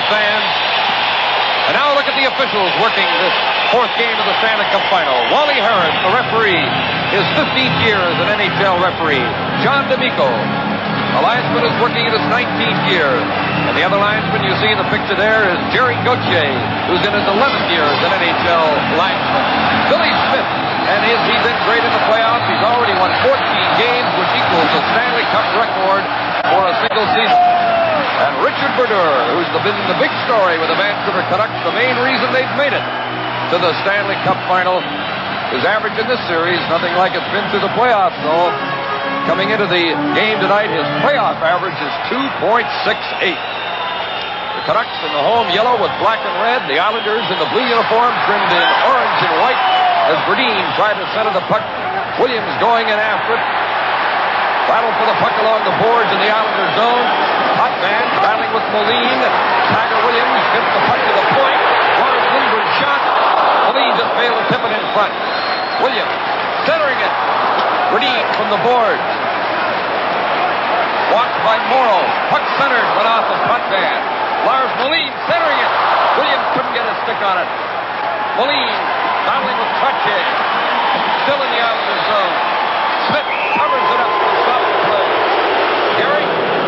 Fans. And now look at the officials working this fourth game of the Stanley Cup Final. Wally Harris, the referee, his 15th year as an NHL referee. John D'Amico, the linesman, is working in his 19th year. And the other linesman you see in the picture there is Jerry Gauthier, who's in his 11th year as an NHL linesman. Billy Smith, and he's been great in the playoffs. He's already won 14 games, which equals the Stanley Cup record for a single season. And Richard Brodeur, who's been the big story with the Vancouver Canucks, the main reason they've made it to the Stanley Cup Final. His average in this series, nothing like it's been through the playoffs, though. Coming into the game tonight, his playoff average is 2.68. The Canucks in the home yellow with black and red. The Islanders in the blue uniform, trimmed in orange and white, as Berdine tried to center the puck. Williams going in after it. Battle for the puck along the boards in the Islander zone. Hot man battling with Moline. Tiger Williams gets the puck to the point. Lars Lindgren shot. Moline just failed to tip it in front. Williams centering it. Berdine from the boards. Walked by Morrow. Puck centered, went off of Potvin. Lars Moline centering it. Williams couldn't get a stick on it. Moline battling with Trottier. Still in the Islander zone. Smith covers it up to stop the play. Gary?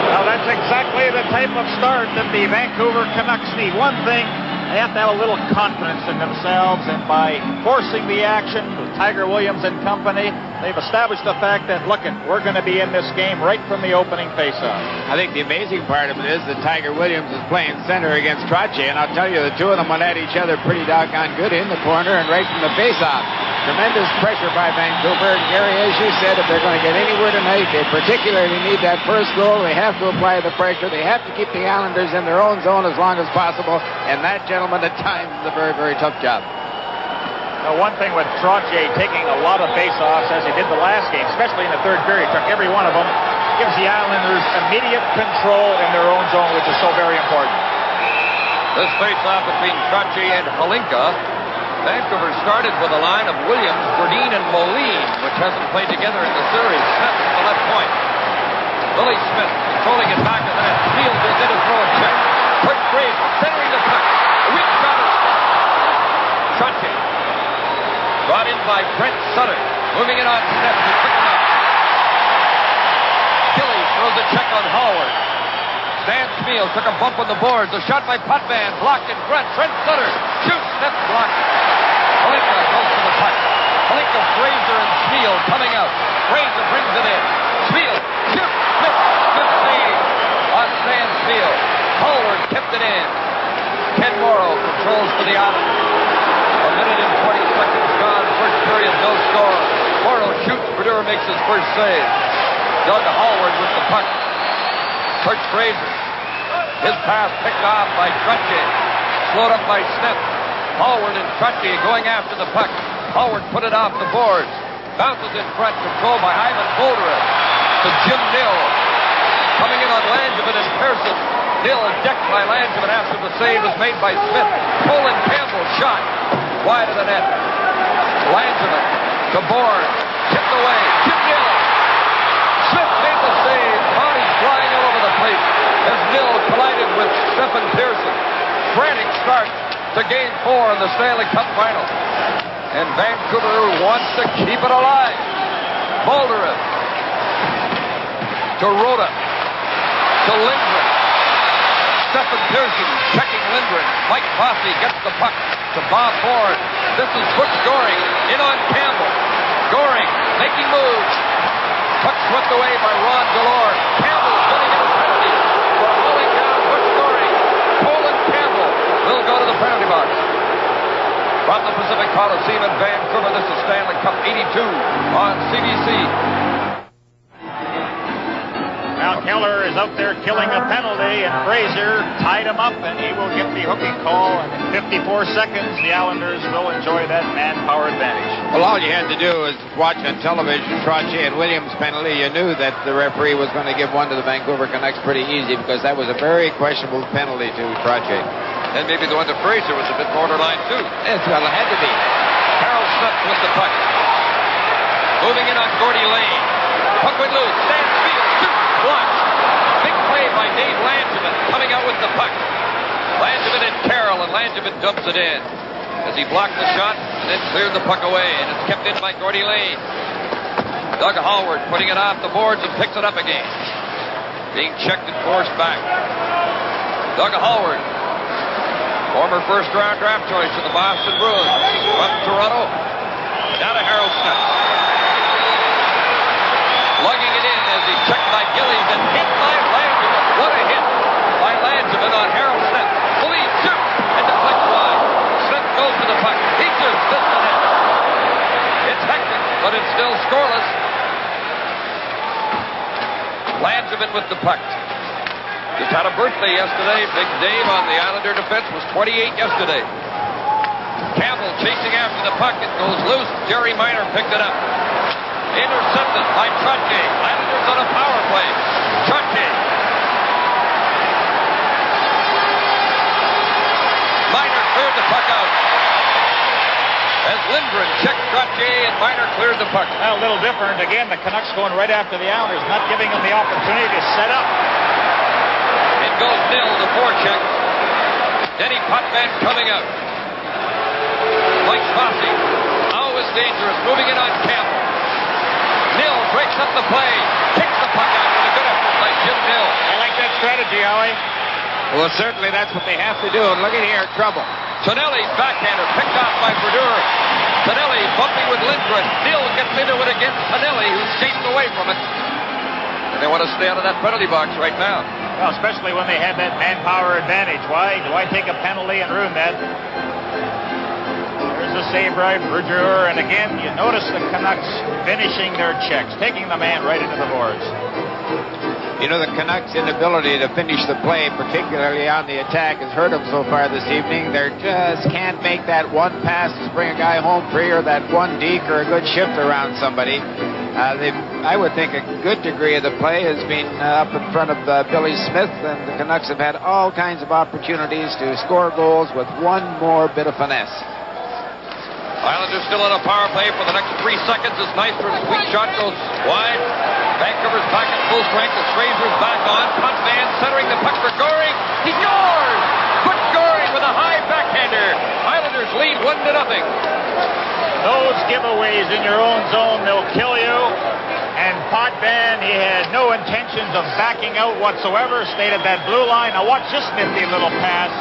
Well, that's exactly the type of start that the Vancouver Canucks need. One thing, they have to have a little confidence in themselves, and by forcing the action with Tiger Williams and company, they've established the fact that, look, we're going to be in this game right from the opening faceoff. I think the amazing part of it is that Tiger Williams is playing center against Trottier, and I'll tell you, the two of them went at each other pretty doggone good in the corner and right from the faceoff. Tremendous pressure by Vancouver, and Gary, as you said, if they're going to get anywhere tonight, they particularly need that first goal. They have to apply the pressure. They have to keep the Islanders in their own zone as long as possible, and that, gentlemen, at times is a very, very tough job. Now, one thing with Trottier taking a lot of face-offs, as he did the last game, especially in the third period, took every one of them, gives the Islanders immediate control in their own zone, which is so very important. This face-off between Trottier and Holinka. Vancouver started with a line of Williams, Berdine, and Moline, which hasn't played together in the series. Smith at the left point. Billy Smith controlling it back of the net. Field goes in to throw a check. Quick break, centering the puck. A weak shot. Trottier. Brought in by Brent Sutter. Moving it on Smith. He picked him up. Gilly throws a check on Howard. Stan Schmiel took a bump on the boards. A shot by Potvin. Blocked in front. Brent Sutter shoots. Smith blocked. Holinka goes to the puck. Holinka, Fraser, and Schmiel coming out. Fraser brings it in. Schmiel shoots. Smith save on Stan Schmiel. Howard tipped it in. Ken Morrow controls for the Islanders. A minute and 20 seconds gone. First period, no score. Morrow shoots. Brodeur makes his first save. Doug Howard with the puck. Kurt Fraser. His pass picked off by Trottier. Slowed up by Smith. Howard and Trottier going after the puck. Howard put it off the boards. Bounces in front. Controlled by Ivan Bolderev. To Jim Nill. Coming in on Langevin and Pearson. Nill is decked by Langevin after the save was made by Smith. Colin Campbell shot wide of the net. Langevin to Bourne. Tipped away. Jim Nill. Smith made the save. Body flying all over the place as Nill collided with Stephen Pearson. Frantic start to Game 4 in the Stanley Cup Final. And Vancouver wants to keep it alive. Bolderev to Rhoda to Lindgren. Stephen Pearson checking Lindgren. Mike Bossy gets the puck to Bob Bourne. This is Butch Goring in on Campbell. Goring making moves. Puck swept away by Ron Delore. Campbell getting in the penalty. Pulling down Butch Goring. Colin Campbell will go to the penalty box. From the Pacific Coliseum in Vancouver, this is Stanley Cup 82 on CBC. Now Keller is out there killing the penalty, and Fraser tied him up, and he will get the hooking call. And in 54 seconds, the Islanders will enjoy that manpower advantage. Well, all you had to do was watch on television Trottier and Williams penalty. You knew that the referee was going to give one to the Vancouver Canucks pretty easy, because that was a very questionable penalty to Trottier. And maybe the one to Fraser was a bit borderline, too. Yes, well, it had to be. Harold Smith with the puck. Moving in on Gordy Lane. Puck went loose. Stands field. Shoots. Blocked. Big play by Dave Langevin coming out with the puck. Langevin and Carroll, and Langevin dumps it in as he blocked the shot and then cleared the puck away, and it's kept in by Gordy Lane. Doug Howard putting it off the boards and picks it up again. Being checked and forced back. Doug Howard, former first-round draft choice for the Boston Bruins, from Toronto. Down to Harold Smith. Lugging it in as he's checked by Gillies and hit by Langevin. What a hit by Langevin on Harold Smith. The lead shoots and deflects wide. Smith goes to the puck. He shoots. This one in. It's hectic, but it's still scoreless. Langevin with the puck. Just had a birthday yesterday. Big Dave on the Islander defense was 28 yesterday. Campbell chasing after the puck. It goes loose. Jerry Minor picked it up. Intercepted by Trottier. Islanders on a power play. Trottier. Minor cleared the puck out. As Lindgren checked Trottier, and Minor cleared the puck. Well, a little different. Again, the Canucks going right after the Islanders, not giving them the opportunity to set up. It goes nil to forecheck. Denny Potvin coming out. Mike Fossey. Always dangerous. Moving it on Campbell. Nil breaks up the play. Kicks the puck out with a good effort by Jim Nil. I like that strategy, Howie. Well, certainly that's what they have to do. And look at here, trouble. Tonelli's backhander picked off by Vanouver. Tonelli bumping with Lindgren. Nil gets into it against Tonelli, who's chased away from it. And they want to stay out of that penalty box right now. Well, especially when they had that manpower advantage. Why do I take a penalty and ruin that? There's the save by Berger, and again, you notice the Canucks finishing their checks, taking the man right into the boards. You know, the Canucks' inability to finish the play, particularly on the attack, has hurt them so far this evening. They just can't make that one pass to bring a guy home free, or that one deke, or a good shift around somebody. I would think a good degree of the play has been up in front of Billy Smith, and the Canucks have had all kinds of opportunities to score goals with one more bit of finesse. Islanders still on a power play for the next 3 seconds as Nystrom's weak shot goes wide. Vancouver's back at full strength as Fraser's back on. Potvin centering the puck for Goring. He scores! Good Goring with a high backhander. Islanders lead 1-0. Those giveaways in your own zone, they'll kill you. And Potvin, he had no intentions of backing out whatsoever. Stayed at that blue line. Now watch this nifty little pass.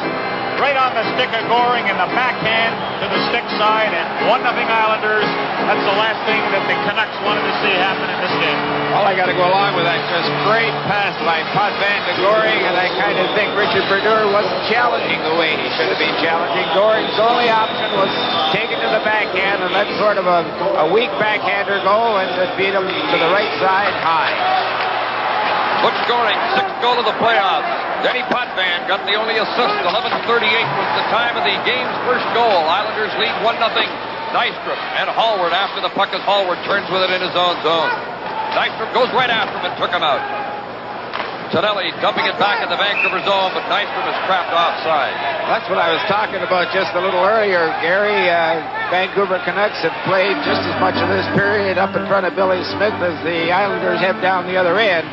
Right on the stick of Goring and the backhand to the stick side, and 1-0 Islanders. That's the last thing that the Canucks wanted to see happen in this game. Well, I got to go along with that. Just great pass by Potvin to Goring, and I kind of think Richard Berger wasn't challenging the way he should have been challenging. Goring's only option was take it to the backhand and let sort of a weak backhander go, and it beat him to the right side high. Butch Goring, 6th goal of the playoffs. Denny Potvin got the only assist. 11:38 was the time of the game's first goal. Islanders lead 1-0. Nystrom and Hallward after the puck as Hallward turns with it in his own zone. Nystrom goes right after him and took him out. Tonelli dumping it back in the Vancouver zone, but Nystrom is trapped offside. That's what I was talking about just a little earlier, Gary. Vancouver Canucks have played just as much of this period up in front of Billy Smith as the Islanders have down the other end.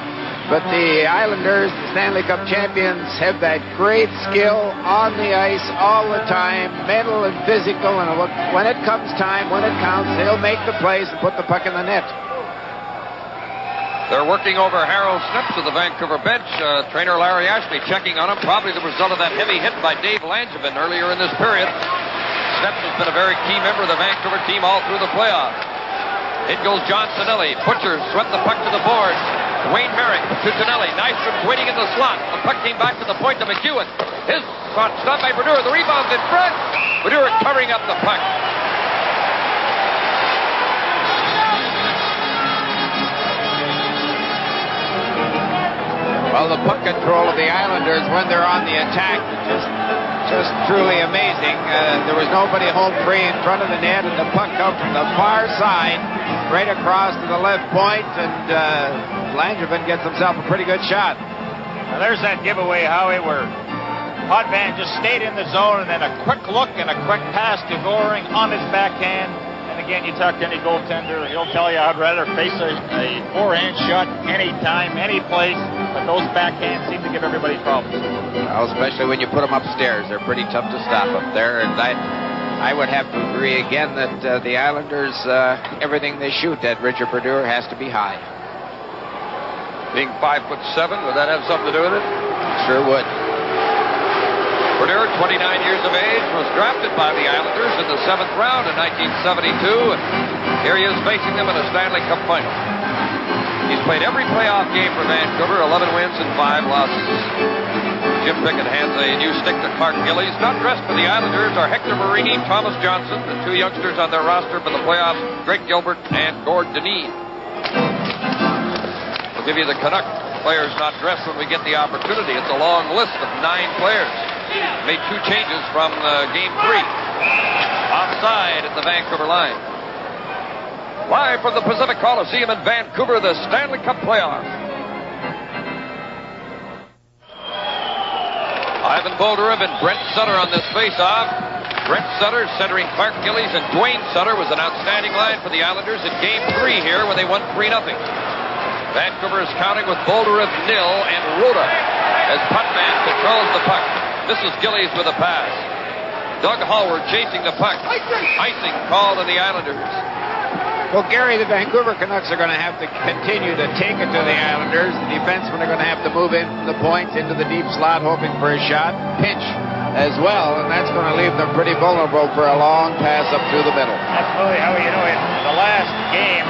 But the Islanders, the Stanley Cup champions, have that great skill on the ice all the time, mental and physical, and when it comes time, when it counts, they'll make the plays and put the puck in the net. They're working over Harold Smith to the Vancouver bench. Trainer Larry Ashley checking on him, probably the result of that heavy hit by Dave Langevin earlier in this period. Smith has been a very key member of the Vancouver team all through the playoffs. In goes John Tonelli. Butcher swept the puck to the board. Wayne Merrick to Tonelli. Nystrom's waiting in the slot. The puck came back to the point to McEwen. His shot stopped by Vanouver. The rebound's in front. Vanouver covering up the puck. Well, the puck control of the Islanders when they're on the attack is just truly amazing. There was nobody home free in front of the net, and the puck come from the far side right across to the left point, and Langevin gets himself a pretty good shot. Now there's that giveaway, Howie, where Potvin just stayed in the zone, and then a quick look and a quick pass to Goring on his backhand. And again, you talk to any goaltender, he'll tell you I'd rather face a forehand shot anytime, any place, but those backhands seem to give everybody problems. Well, especially when you put them upstairs. They're pretty tough to stop up there, and I would have to agree again that the Islanders, everything they shoot at Richard Brodeur has to be high. Being 5'7", would that have something to do with it? Sure would. Brodeur, 29 years of age, was drafted by the Islanders in the 7th round in 1972, and here he is facing them in a Stanley Cup final. He's played every playoff game for Vancouver, 11 wins and 5 losses. Jim Pickett hands a new stick to Clark Gillies. Not dressed for the Islanders are Hector Marini, Thomas Johnson, the 2 youngsters on their roster for the playoffs, Greg Gilbert and Gord Deneen. We'll give you the Canuck players not dressed when we get the opportunity. It's a long list of 9 players. Made 2 changes from Game 3. Offside at the Vancouver line. Live from the Pacific Coliseum in Vancouver, the Stanley Cup playoff. Ivan Boldurev and Brent Sutter on this face-off. Brent Sutter centering Clark Gillies, and Dwayne Sutter was an outstanding line for the Islanders in Game 3 here when they won 3-0. Vancouver is counting with Boldurev nil and Rhoda as Potvin controls the puck. This is Gillies with a pass. Doug Hallward chasing the puck. Icing called on the Islanders. Well, Gary, the Vancouver Canucks are going to have to continue to take it to the Islanders. The defensemen are going to have to move in from the points into the deep slot, hoping for a shot. Pinch as well, and that's going to leave them pretty vulnerable for a long pass up through the middle. Absolutely, Howie. You know, in the last game,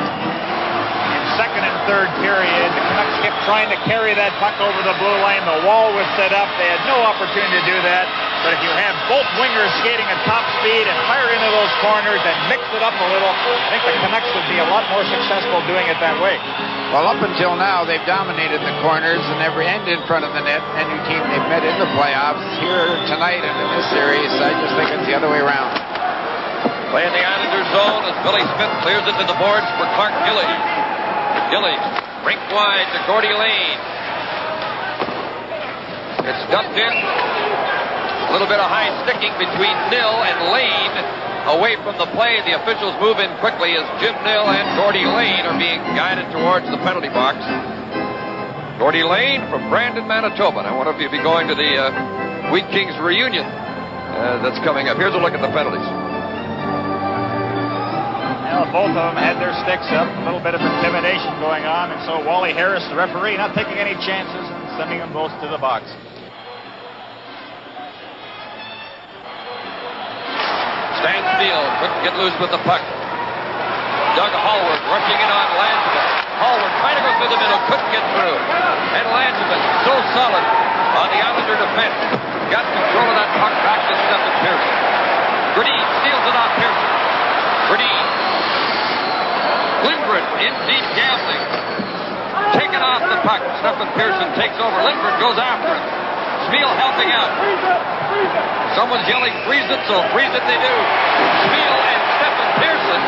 second and third period, the Canucks kept trying to carry that puck over the blue line. The wall was set up. They had no opportunity to do that. But if you have both wingers skating at top speed and fire into those corners and mix it up a little, I think the Canucks would be a lot more successful doing it that way. Well, up until now, they've dominated the corners and every end in front of the net. Any team they've met in the playoffs here tonight and in this series, I just think it's the other way around. Playing the Islanders zone as Billy Smith clears it to the boards for Clark Gillies. Gillies, rink wide to Gordy Lane. It's dumped in. A little bit of high sticking between Nill and Lane. Away from the play, the officials move in quickly as Jim Nill and Gordy Lane are being guided towards the penalty box. Gordy Lane from Brandon, Manitoba. I wonder if you'll be going to the Wheat Kings reunion that's coming up. Here's a look at the penalties. Well, both of them had their sticks up, a little bit of intimidation going on, and so Wally Harris, the referee, not taking any chances and sending them both to the box. Stansfield couldn't get loose with the puck. Doug Hallward rushing in on Langevin. Hallward trying to go through the middle, couldn't get through. And Langevin, so solid on the Islander defense, got control of that puck back to Stephen Pearson. Gradine steals it off Pearson. Gradine. Lindgren in deep gambling. Taken off the puck. Stephen Pearson takes over. Lindgren goes after him. Spiel helping out. Someone's yelling, freeze it, so freeze it they do. Spiel and Stephen Pearson.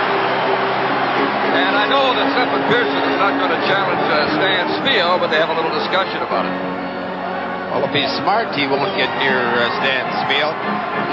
And I know that Stephen Pearson is not going to challenge Stan Spiel, but they have a little discussion about it. Well, if he's smart, he won't get near Stan Spiel.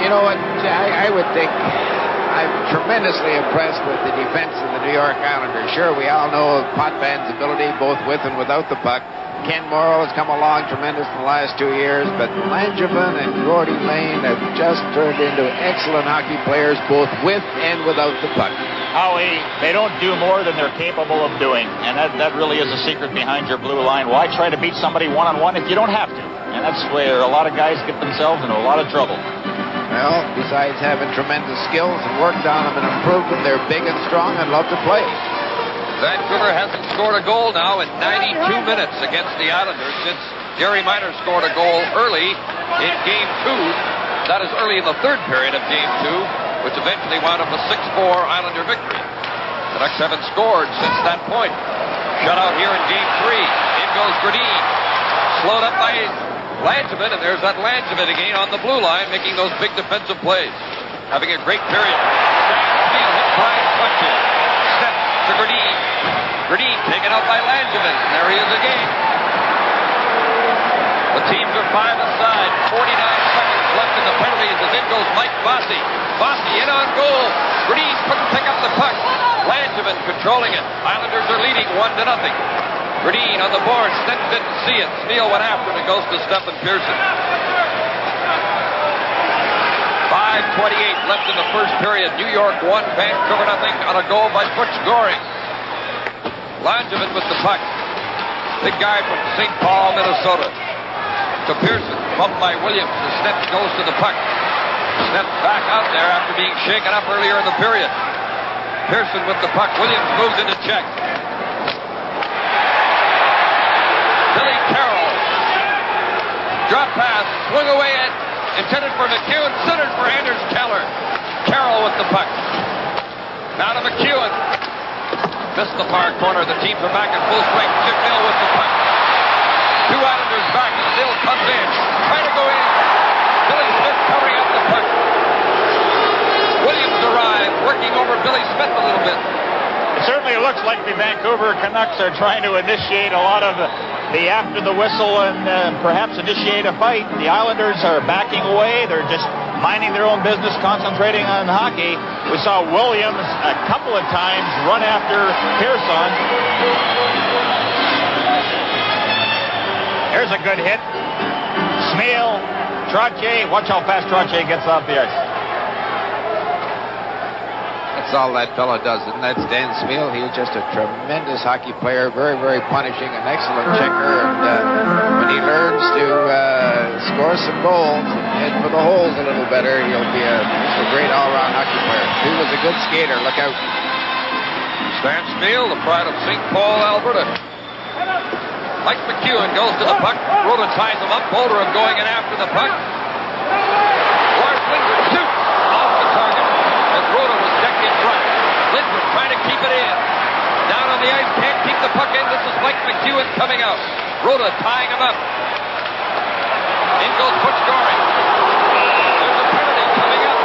You know what? I would think I'm tremendously impressed with the defense of the New York Islanders. Sure, we all know of Potvin's ability, both with and without the puck. Ken Morrow has come along tremendous in the last 2 years, but Langevin and Gordy Lane have just turned into excellent hockey players, both with and without the puck. Howie, they don't do more than they're capable of doing, and that really is a secret behind your blue line. Why try to beat somebody one-on-one if you don't have to? And that's where a lot of guys get themselves into a lot of trouble. Well, besides having tremendous skills and worked on them and improved them, they're big and strong and love to play. Vancouver hasn't scored a goal now in 92 minutes against the Islanders since Gary Miner scored a goal early in Game 2. That is early in the third period of Game 2, which eventually wound up a 6-4 Islander victory. The Canucks haven't scored since that point. Shutout here in Game 3. In goes Gradine. Slowed up by Langevin, and there's that Langevin again on the blue line, making those big defensive plays. Having a great period. Steele hit by Trottier. Step to Gradin. Gradin taken out by Langevin. There he is again. The teams are 5 aside. 49 seconds left in the penalties as in goes Mike Bossy. Bossy in on goal. Gradin couldn't pick up the puck. Langevin controlling it. Islanders are leading 1-0. Gradin on the board. Stenton didn't see it. Steele went after it and goes to Stephen Pearson. 5:28 left in the first period. New York 1, Vancouver 0 on a goal by Butch Goring. Langevin with the puck. Big guy from St. Paul, Minnesota. To Pearson, bumped by Williams. The Snett goes to the puck. Snett back out there after being shaken up earlier in the period. Pearson with the puck. Williams moves into check. Billy Carroll. Drop pass. Swung away it. Intended for McEwen. Centered for Anders Keller. Carroll with the puck. Now to McEwen. Missed the far corner. The teams are back in full swing. Chip Mill with the puck. 2 Islanders back, and Still comes in. Trying to go in. Billy Smith covering up the puck. Williams arrived, working over Billy Smith a little bit. It certainly looks like the Vancouver Canucks are trying to initiate a lot of the after the whistle and perhaps initiate a fight. The Islanders are backing away. They're just minding their own business, concentrating on hockey. We saw Williams a couple of times run after Pearson. Here's a good hit. Smeel, Trottier. Watch how fast Trottier gets off the ice. That's all that fellow does, isn't that Stan Smeel? He's just a tremendous hockey player, very, very punishing, an excellent checker, and when he learns to score some goals and head for the holes a little better, he'll be a great all-around hockey player. He was a good skater. Look out. Stan Smeel, the pride of St. Paul, Alberta. Mike McEwen goes to the puck. Rhoda ties him up. Boulder going in after the puck. Lars Lindgren shoots off the target as Rhoda was decked in front. Lindgren trying to keep it in. Down on the ice, can't keep the puck in. This is Mike McEwen coming out. Rhoda tying him up. In goes Butch Goring. There's a penalty coming up.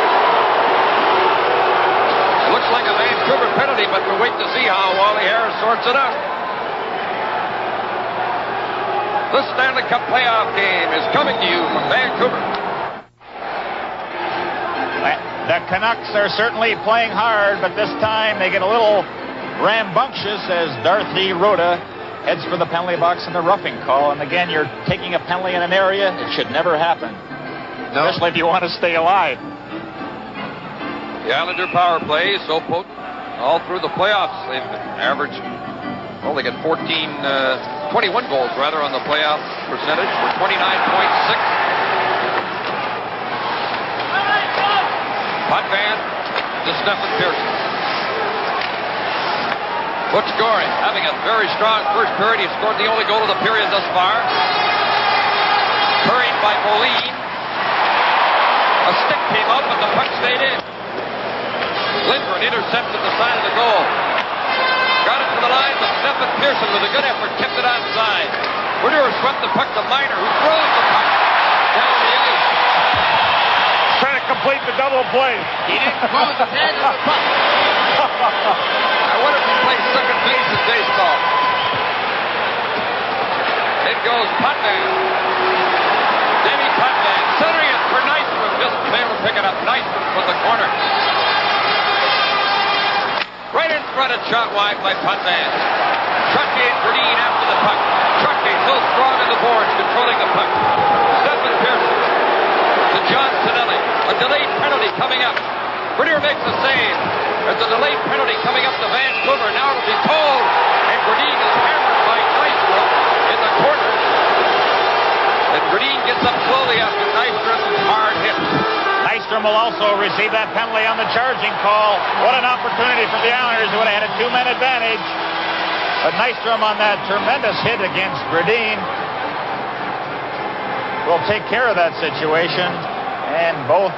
Looks like a Vancouver penalty, but we'll wait to see how Wally Harris sorts it out. The Stanley Cup playoff game is coming to you from Vancouver. The Canucks are certainly playing hard, but this time they get a little rambunctious as Darcy Rhoda heads for the penalty box in the roughing call. And again, you're taking a penalty in an area. It should never happen, especially if you want to stay alive. The Islander power play is so potent all through the playoffs. They've averaged, they got 21 goals rather on the playoff percentage for 29.6. Potvin to Stephen Pearson. Butch Goring having a very strong first period. He scored the only goal of the period thus far. Hurried by Moline. A stick came out, but the puck stayed in. Lindgren intercepted the side of the goal. Got it to the line, but Stephen Pearson with a good effort kept it onside. Vanouver swept the puck to Miner, who throws the puck down the ice. Trying to complete the double play. He didn't close his head to the puck. I wonder if he plays second base in baseball. It goes Potvin. Davey Potvin centering it for Nystrom. Just failed to pick it up. Nystrom from the corner. Right in front of shot wide by Potvin. Trottier and Gradin after the puck. Trottier still strong on the boards, controlling the puck. Stephen Pearson to John Tonelli. A delayed penalty coming up. Vanouver makes a save. There's a delayed penalty coming up to Vancouver. Now it'll be called. And Gradin is hammered by Nystrom in the corner. And Gradin gets up slowly after Nystrom's hard hit. Nystrom will also receive that penalty on the charging call. What an opportunity for the Islanders who would have had a 2-man advantage. But Nystrom on that tremendous hit against Gradin will take care of that situation. And both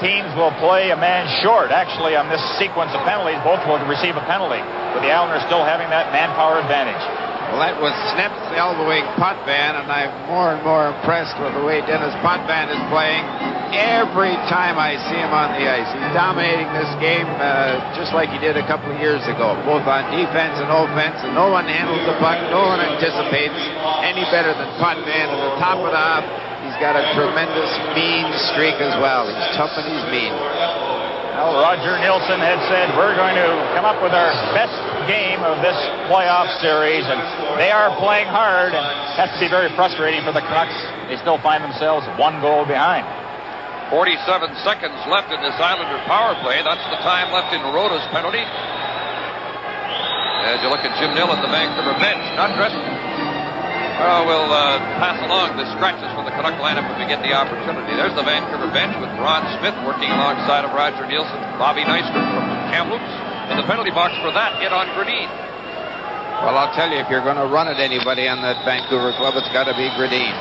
teams will play a man short. Actually, on this sequence of penalties, both will receive a penalty, with the Islanders still having that manpower advantage. Well, that was Snips elbowing Potvin, and I'm more and more impressed with the way Dennis Potvin is playing every time I see him on the ice. He's dominating this game just like he did a couple of years ago, both on defense and offense, and no one handles the puck, no one anticipates any better than Potvin. And to top it off, he's got a tremendous mean streak as well. He's tough and he's mean. Well, Roger Nielsen had said, we're going to come up with our best game of this playoff series, and they are playing hard, and has to be very frustrating for the Canucks. They still find themselves 1 goal behind. 47 seconds left in this Islander power play. That's the time left in Rota's penalty. As you look at Jim Nill at the Vancouver bench, not dressed. We'll pass along the scratches from the Canuck lineup if we get the opportunity. There's the Vancouver bench with Ron Smith working alongside of Roger Nielsen, Bobby Nystrom from Kamloops in the penalty box for that hit on Gradine. Well, I'll tell you, if you're going to run at anybody on that Vancouver club, it's got to be Gradine.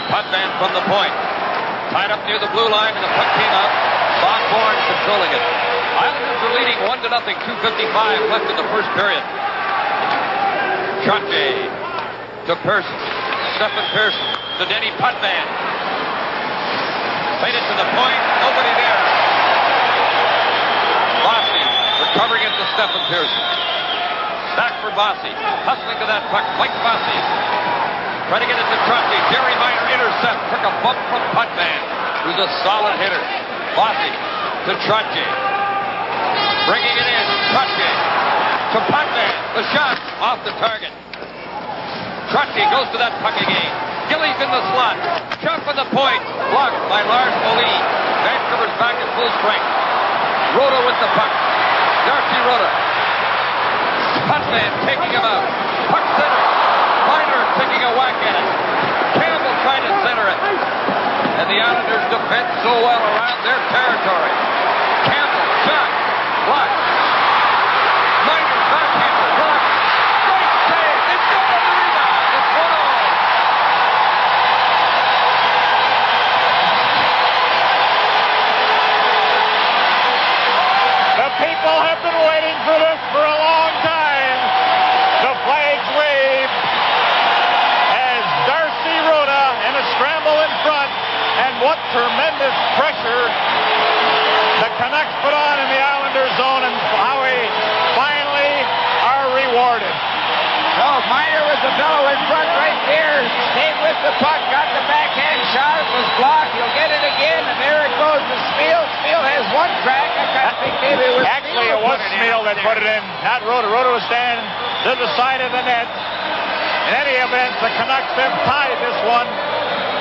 Potvin from the point. Tied up near the blue line, and the puck came out. Bob Bourne controlling it. Islanders are leading 1-0, 2:55 left in the first period. Trottier to Pearson. Stephen Pearson to Denny Potvin. Played it to the point. Nobody there. Bossy recovering it to Stephen Pearson. Back for Bossy. Hustling to that puck. Mike Bossy. Trying to get it to Trottier. Jerry Minor intercept. Took a bump from Potvin, who's a solid hitter. Bossy to Trottier. Bringing it in. Trottier to Potvin. The shot off the target. Trottier goes to that puck again. Gillies in the slot. Shot from the point. Blocked by Lars Moline. Vancouver's back at full strength. Rota with the puck. Darcy Rota. Potvin taking him out. Puck center. Minor taking a whack at it. Campbell trying to center it. And the Islanders defend so well around their territory. Campbell shot. Blocked. Minor backhander. Blocked. Great save. It's good on the rebound. It's 1-0. The people have been waiting for this for a long time. The flags wave as Darcy Rota in a scramble in front, and what tremendous pressure the Canucks put on in the Islander zone, and how we finally are rewarded. Oh, Minor was the fellow in front right there. Stayed with the puck, got the backhand shot. It was blocked. He'll get it again, and there it goes to Smeel. Smeel has one crack. I think maybe it was Actually, it was Smeel that put it in, not Rota. Rota was standing to the side of the net. In any event, the Canucks have tied this one,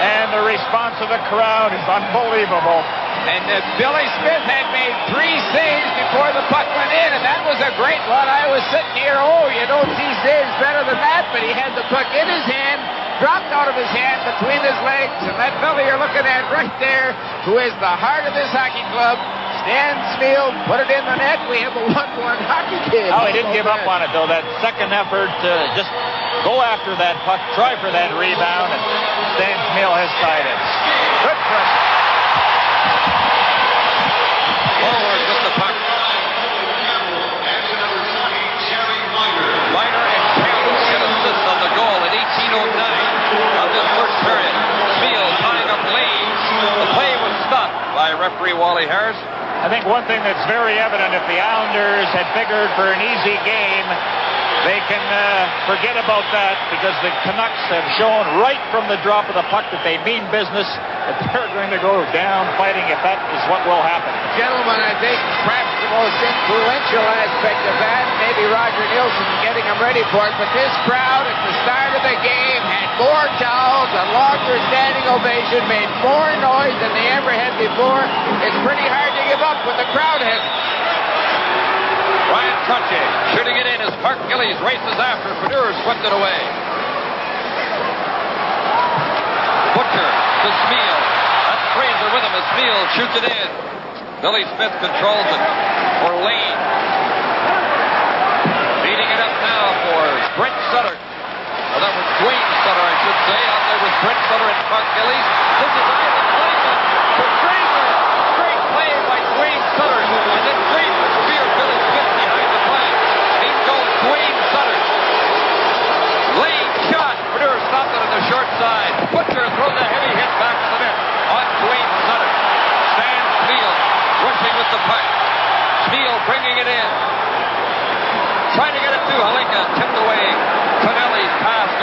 and the response of the crowd is unbelievable. And Billy Smith had made 3 saves before the puck went in, and that was a great one. I was sitting here, you don't see saves better than that, but he had the puck in his hand, dropped out of his hand between his legs, and that fellow you're looking at right there, who is the heart of this hockey club, Stan Smeel, put it in the net. We have a 1-1 hockey game. Oh, he didn't give up on it, though. That second effort to just go after that puck, try for that rebound, and Stan Smeel has tied it. Good for him. Forward with the puck. Minor and Campbell get assists on the goal at 18:09 of this first period. Smeel tying up leads. The play was stopped by referee Wally Harris. I think one thing that's very evident, if the Islanders had figured for an easy game, they can forget about that, because the Canucks have shown right from the drop of the puck that they mean business, that they're going to go down fighting if that is what will happen. Gentlemen, I think perhaps the most influential aspect of that, maybe Roger Nielsen getting them ready for it, but this crowd at the start of the game had more towels, a longer standing ovation, made more noise than they ever had before. It's pretty hard to give up when the crowd has. Ryan Trottier shooting it in as Clark Gillies races after. Vanouver swept it away. Butcher to Smeel. That's Fraser with him as Smeel shoots it in. Billy Smith controls it for Lane. Beating it up now for Brent Sutter. Well, that was Dwayne Sutter, I should say. Out there with Brent Sutter and Clark Gillies. This is Island Cleveland to Fraser. Great play by Dwayne Sutter. And then Fraser speared Billy Smith behind the flag. In goes Dwayne Sutter.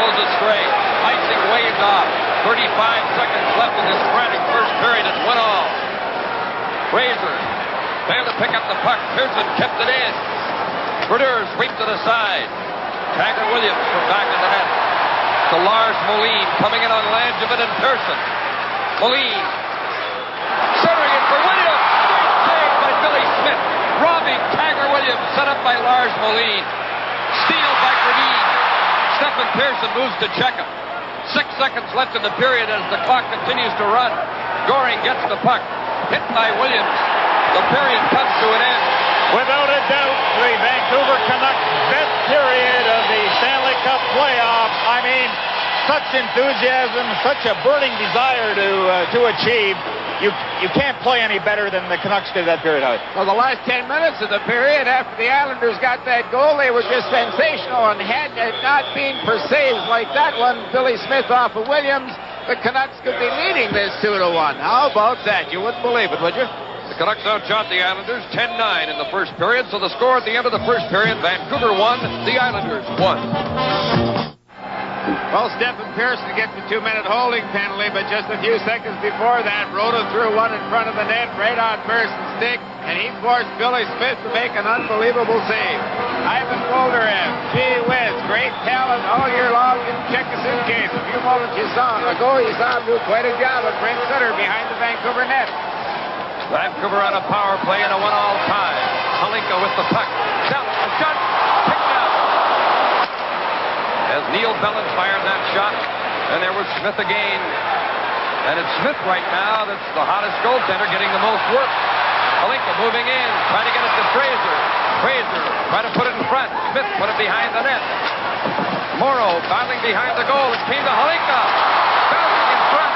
goes astray. Icing waved off. 35 seconds left in this frantic first period. It's 1-all. Fraser failed to pick up the puck. Pearson kept it in. Brodeur sweep to the side. Tiger Williams from back of the net. To Lars Moline coming in on Langevin and Pearson. Moline centering it for Williams. Great save by Billy Smith. Robbing Tiger Williams, set up by Lars Moline. Steal by Gradine. Stephen Pearson moves to check him. 6 seconds left in the period as the clock continues to run. Goring gets the puck. Hit by Williams. The period comes to an end. Without a doubt, the Vancouver Canucks' best period of the Stanley Cup playoffs. I mean, such enthusiasm, such a burning desire to achieve. You can't play any better than the Canucks did that period, Howie. Well, the last 10 minutes of the period after the Islanders got that goal, they were just sensational. And had it not been for saves like that one, Billy Smith off of Williams, the Canucks could be leading this 2-1. How about that? You wouldn't believe it, would you? The Canucks outshot the Islanders 10-9 in the first period. So the score at the end of the first period, Vancouver won, the Islanders won. Well, Stephen Pearson gets a 2-minute holding penalty, but just a few seconds before that, Rhoda threw one in front of the net right on Pearson's stick, and he forced Billy Smith to make an unbelievable save. Ivan Wolderev, gee whiz, great talent all year long. Didn't check his suitcase. A few moments you saw him ago, you saw him do quite a job at Brent Sutter behind the Vancouver net. Vancouver on a power play in a 1-all tie. Halinka with the puck. Down, a shot, picked out. As Neil Bellin fired that shot, and there was Smith again. And it's Smith right now that's the hottest goaltender, getting the most work. Halinka moving in, trying to get it to Fraser. Fraser trying to put it in front. Smith put it behind the net. Morrow battling behind the goal. It came to Halinka. Bouncing in front.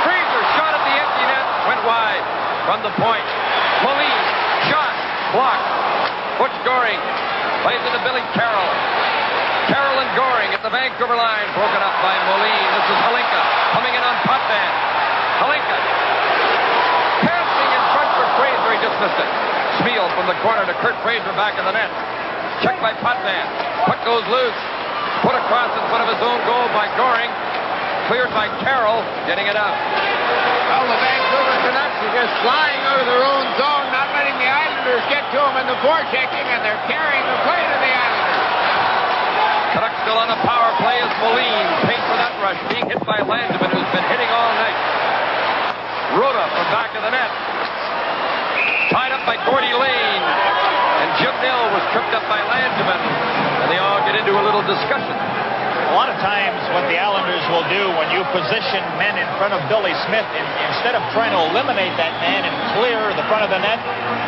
Fraser shot at the empty net. Went wide from the point. Moline shot. Blocked. Butch Goring plays it to Billy Carroll. Carroll and Goring at the Vancouver line, broken up by Moline. This is Halinka coming in on Potvin. Halinka passing in front for Fraser. He just missed it. Smeal from the corner to Kurt Fraser back in the net. Checked by Potvin. Puck goes loose. Put across in front of his own goal by Goring. Cleared by Carroll. Getting it out. Well, the Vancouver Canucks are just flying out of their own zone, not letting the Islanders get to them in the forechecking, and they're carrying the play to the Islanders. Canucks still on a power play as Moline pays for that rush, being hit by Langevin, who's been hitting all night. Rhoda from back of the net. Tied up by Gordy Lane. And Jim Nill was tripped up by Langevin. And they all get into a little discussion. A lot of times what the Islanders will do when you position men in front of Billy Smith, instead of trying to eliminate that man and clear the front of the net,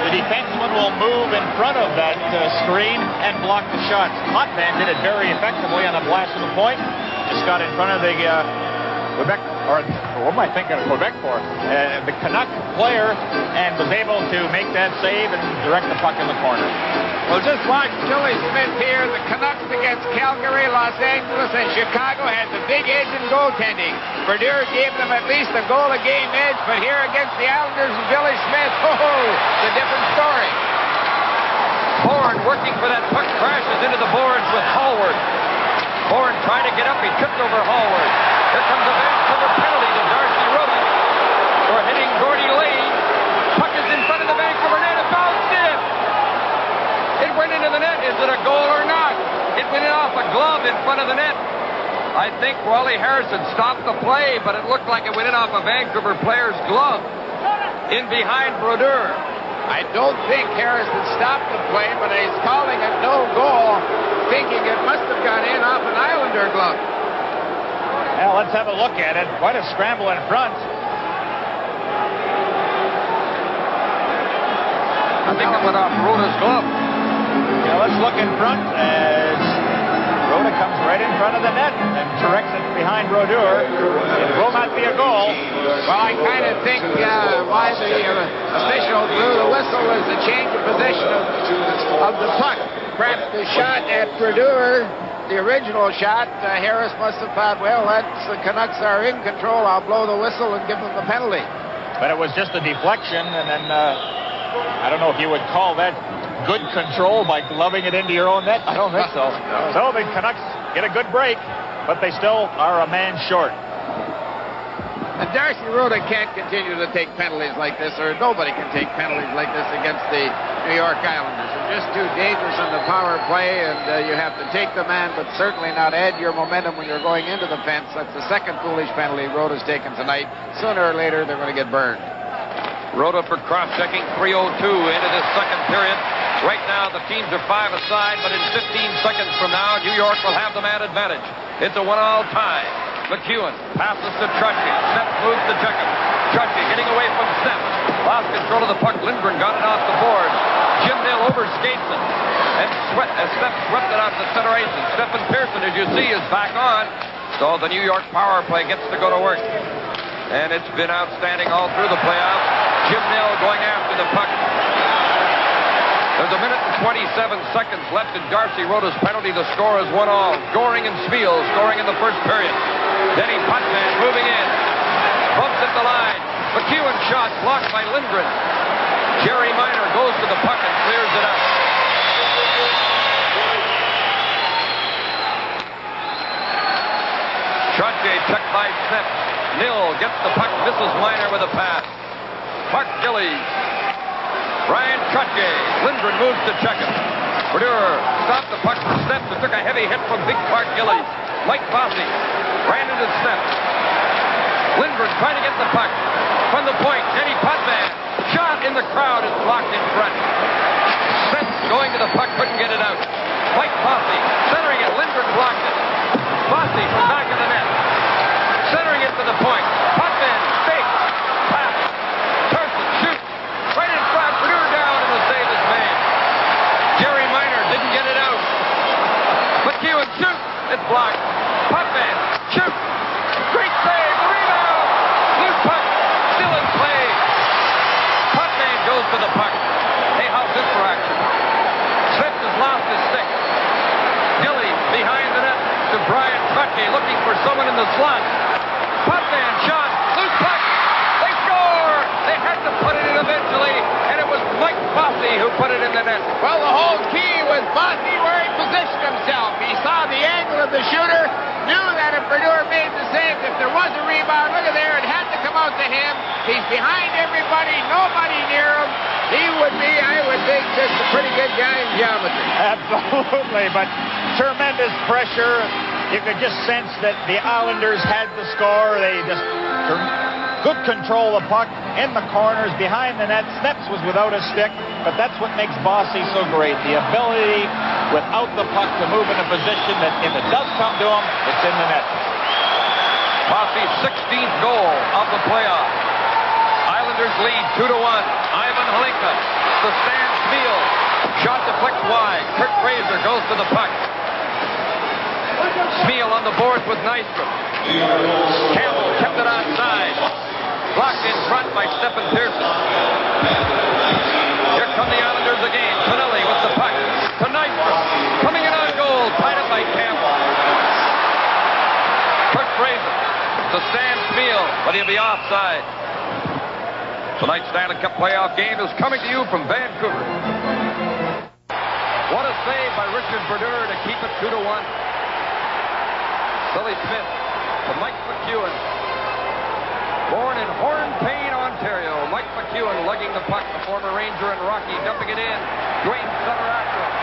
the defenseman will move in front of that screen and block the shots. Potvin did it very effectively on a blast to the point. Just got in front of the Quebec, or what am I thinking of Quebec for? The Canuck player, and was able to make that save and direct the puck in the corner. Well, just watch Billy Smith here. The Canucks against Calgary, Los Angeles, and Chicago had the big edge in goaltending. Brodeur gave them at least a goal-a-game edge, but here against the Islanders and Billy Smith, it's a different story. Bourne working for that puck, crashes into the boards with Hallward. Bourne trying to get up, he tripped over Hallward. Here comes a Vancouver penalty to Darcy Rhoda for hitting Gordy Lane. Puck is in front of the Vancouver net, it bounced in. It went into the net. Is it a goal or not? It went off a glove in front of the net. I think Wally Harrison stopped the play, but it looked like it went in off a Vancouver player's glove in behind Brodeur. I don't think Harrison stopped the play, but he's calling it no goal, thinking it must have gone in off an Islander glove. Well, let's have a look at it. Quite a scramble in front. I think it went off Rhoda's glove. Yeah, let's look in front as Rhoda comes right in front of the net and directs it behind Brodeur. It will not be a goal. Well, I kind of think why the official blew the whistle was the change of position of the puck. Perhaps the shot at Brodeur, the original shot, Harris must have thought, well, that's the Canucks are in control. I'll blow the whistle and give them the penalty. But it was just a deflection, and then I don't know if you would call that good control by gloving it into your own net. I don't think so. So the Canucks get a good break. but they still are a man short. And Darcy Rhoda can't continue to take penalties like this, or nobody can take penalties like this against the New York Islanders. They're just too dangerous in the power play, and you have to take the man, but certainly not add your momentum when you're going into the fence. That's the second foolish penalty Rhoda's taken tonight. Sooner or later, they're going to get burned. Rhoda for cross-checking, 3:02 into this second period. Right now, the teams are 5 aside, but in 15 seconds from now, New York will have the man advantage. It's a 1-all tie. McEwen passes to Trottier. Steps moves to check him. Trottier getting away from Steps. Lost control of the puck. Lindgren got it off the board. Jim Nill overskates it. And Steps swept it out to center ice. And Stephen Pearson, as you see, is back on. So the New York power play gets to go to work. And it's been outstanding all through the playoffs. Jim Nill going after the puck. There's a minute and 27 seconds left in Darcy Rhoda's penalty. The score is 1-all. Goring and Spiel scoring in the first period. Denny Potvin moving in. Bumps at the line. McEwen shot blocked by Lindgren. Jerry Minor goes to the puck and clears it out. Trottier checked by Steps. Nill gets the puck, misses Minor with a pass. Mark Gillies. Brian Trottier. Lindgren moves to check him. Brodeur stopped the puck for Steps and took a heavy hit from Big Mark Gillies. Mike Bossy ran into Steps. Lindgren trying to get the puck. From the point, Denny Potvin. Shot in the crowd is blocked in front. Steps going to the puck, couldn't get it out. Mike Bossy centering it. Lindgren blocked it. Bossy from back of the net. Centering it to the point. Potvin fakes. Pass. Pearson shoots. Right in front. Brodeur down and the save is made. Jerry Minor didn't get it out. McEwen shoots. It's blocked. Potvin shoots. Great save. The rebound. Loose puck. Still in play. Potvin goes to the puck. Hey, how's this for action? Smith has lost his stick. Gillies behind the net to Brian Trottier looking for someone in the slot. Potvin shot. Loose puck. They score. They had to put it in eventually, and it was Mike Bossy who put it in the net. Well, the whole key was Bossy where he positioned himself. He saw the angle of the shooter, knew that if Brodeur made the save, if there was a rebound, look at there, it had to come out to him. He's behind everybody, nobody near him. He would be, I would think, just a pretty good guy in geometry. Absolutely, but tremendous pressure. You could just sense that the Islanders had the score. They just good control of the puck in the corners, behind the net. Steps was without a stick, but that's what makes Bossy so great. The ability without the puck to move in a position that if it does come to him, it's in the net. Bossy's 16th goal of the playoffs. Islanders lead 2-1. Ivan Halinka to Stan Spiel. Shot deflects wide. Kurt Fraser goes to the puck. Spiel on the boards with Nystrom. Campbell kept it outside. Blocked in front by Stephen Pearson. Here come the Islanders again. Tonelli with the puck. To Nystrom. Coming in on goal. Tied up by Campbell. Kurt Fraser to Stan Spiel, but he'll be offside. Tonight's Stanley Cup playoff game is coming to you from Vancouver. What a save by Richard Brodeur to keep it 2-1. Billy Smith to Mike McEwen. Born in Hornpain, Ontario, Mike McEwen lugging the puck. The former Ranger and Rocky dumping it in. Dwayne Sutter after him.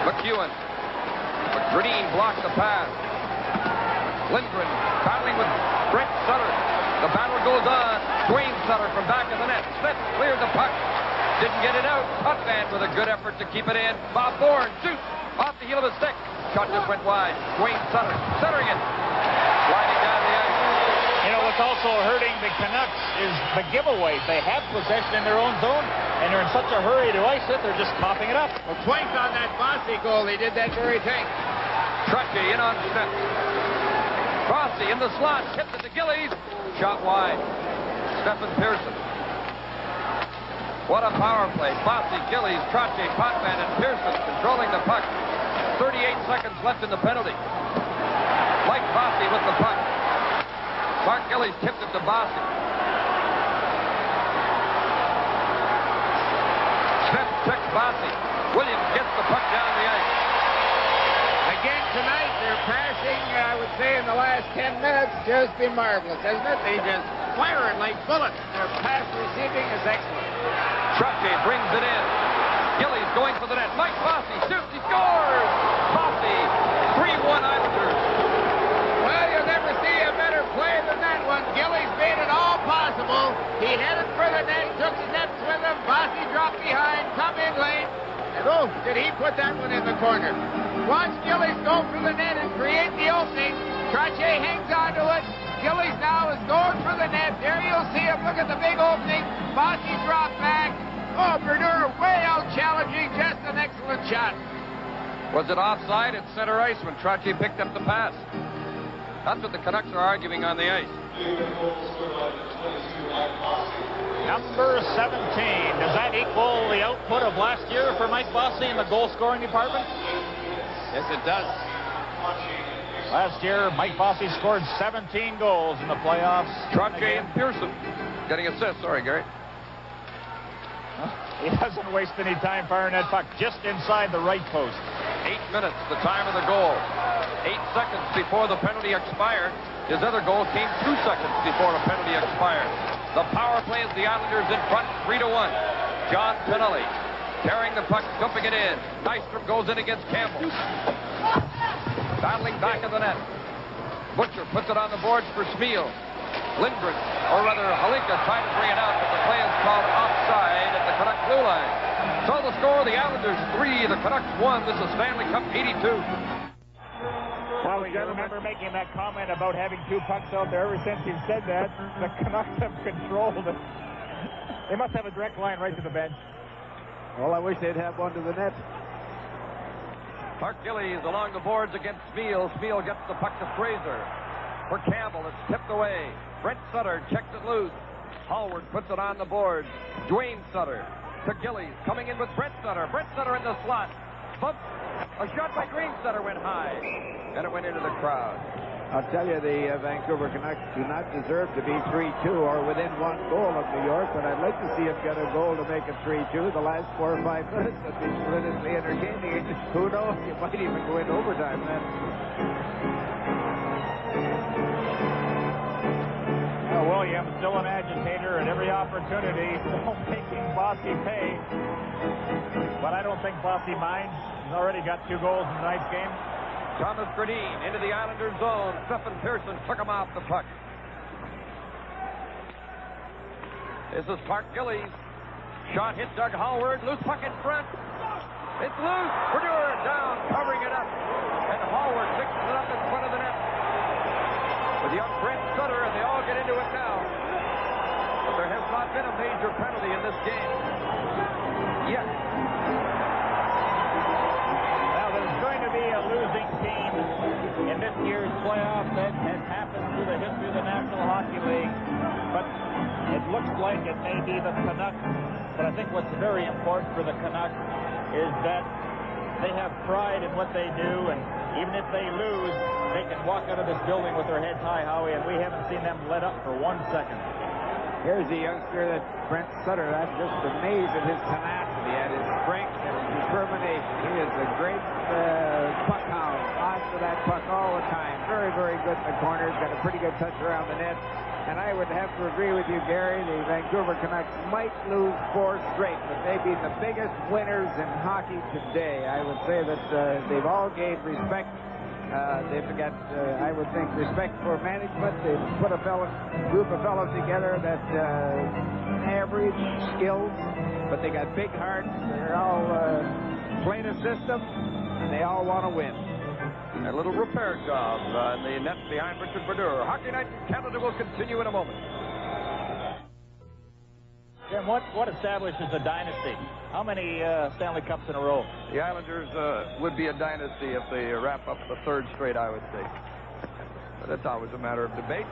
McEwen. McGreen blocked the pass. Lindgren battling with Brent Sutter. The battle goes on. Dwayne Sutter from back of the net. Smith cleared the puck. Didn't get it out. Potvin with a good effort to keep it in. Bob Bourne shoots off the heel of the stick. Shot just went wide. Dwayne Sutter centering it. Sliding down the ice. You know, what's also hurting the Canucks is the giveaways. They have possession in their own zone, and they're in such a hurry to ice it, they're just coughing it up. Well, twice on that Bossy goal, he did that very thing. Trottier in on Steps. Bossy in the slot. Tipped it to Gillies. Shot wide. Stephen Pearson. What a power play. Bossy, Gillies, Trottier, Potvin, and Pearson controlling the puck. 38 seconds left in the penalty. Mike Bossy with the puck. Mark Gillies tipped it to Bossy. Smith checks Bossy. Williams gets the puck down the ice. Again, would say in the last 10 minutes, just been marvelous, hasn't it? They just fire it like bullets. Their pass receiving is excellent. Trottier brings it in. Gillies going for the net. Mike Bossy shoots. He scores. Bossy, 3-1 Islanders. Well, you'll never see a better play than that one. Gillies made it all possible. He headed for the net, took the nets with him. Bossy dropped behind, come in late. And oh, did he put that one in the corner. Watch Gillies go for the net and create the opening. Trottier hangs onto it. Gillies now is going for the net. There you'll see him. Look at the big opening. Bossy dropped back. Oh, Vanouver way out challenging. Just an excellent shot. Was it offside at center ice when Trottier picked up the pass? That's what the Canucks are arguing on the ice. Number 17. Does that equal the output of last year for Mike Bossy in the goal-scoring department? Yes, it does. Last year, Mike Bossy scored 17 goals in the playoffs. Trottier and Pearson getting assists. Sorry, Gary. He doesn't waste any time firing that puck just inside the right post. 8 minutes, the time of the goal. 8 seconds before the penalty expired. His other goal came 2 seconds before the penalty expired. The power play is the Islanders in front, 3-1. John Pinelli carrying the puck, dumping it in. Nystrom goes in against Campbell. Battling back of the net. Butcher puts it on the boards for Smeal. Lindgren, or rather Halinka, trying to bring it out, but the play is called offside at the Canucks blue line. So the score, the Islanders 3, the Canucks 1. This is Stanley Cup 82. Well, we got to remember making that comment about having 2 pucks out there. Ever since you've said that, the Canucks have controlled it. They must have a direct line right to the bench. Well, I wish they'd have one to the net. Clark Gillies along the boards against Smeal. Smeal gets the puck to Fraser. For Campbell, it's tipped away. Brent Sutter checks it loose. Hallward puts it on the boards. Dwayne Sutter to Gillies, coming in with Brent Sutter. Brent Sutter in the slot. Bump. A shot by Green Sutter went high. And it went into the crowd. I'll tell you, the Vancouver Canucks do not deserve to be 3-2 or within 1 goal of New York, but I'd like to see him get a goal to make it 3-2. The last 4 or 5 minutes have been tremendously entertaining. Who knows? You might even go into overtime then. Williams still an agitator at every opportunity, still making Bossy pay. But I don't think Bossy minds. He's already got 2 goals in tonight's game. Thomas Gradine into the Islanders zone. Stephen Pearson took him off the puck. This is Clark Gillies. Shot hit Doug Hallward. Loose puck in front. It's loose. Vanouver down, covering it up. And Hallward fixes it up in front of the net. With young Brent Sutter, and they all get into it now. But there has not been a major penalty in this game yet. Now, there's going to be a losing team in this year's playoffs. That has happened through the history of the National Hockey League. But it looks like it may be the Canucks. But I think what's very important for the Canucks is that they have pride in what they do, and even if they lose, they can walk out of this building with their heads high, Howie, and we haven't seen them let up for 1 second. Here's a youngster that Brent Sutter. I'm just amazed at his tenacity, at his strength and his determination. He is a great puck hound. Onto that puck all the time. Very, very good in the corners. Got a pretty good touch around the net. And I would have to agree with you, Gary. The Vancouver Canucks might lose 4 straight, but they've been the biggest winners in hockey today. I would say that they've all gained respect. They've got, I would think, respect for management. They've put a group of fellows together that average skills, but they got big hearts. They're all playing a system, and they all want to win. A little repair job in the net behind Richard Vanouver. Hockey Night in Canada will continue in a moment. Jim, what establishes a dynasty? How many Stanley Cups in a row? The Islanders would be a dynasty if they wrap up the 3rd straight, I would say. But that's always a matter of debate.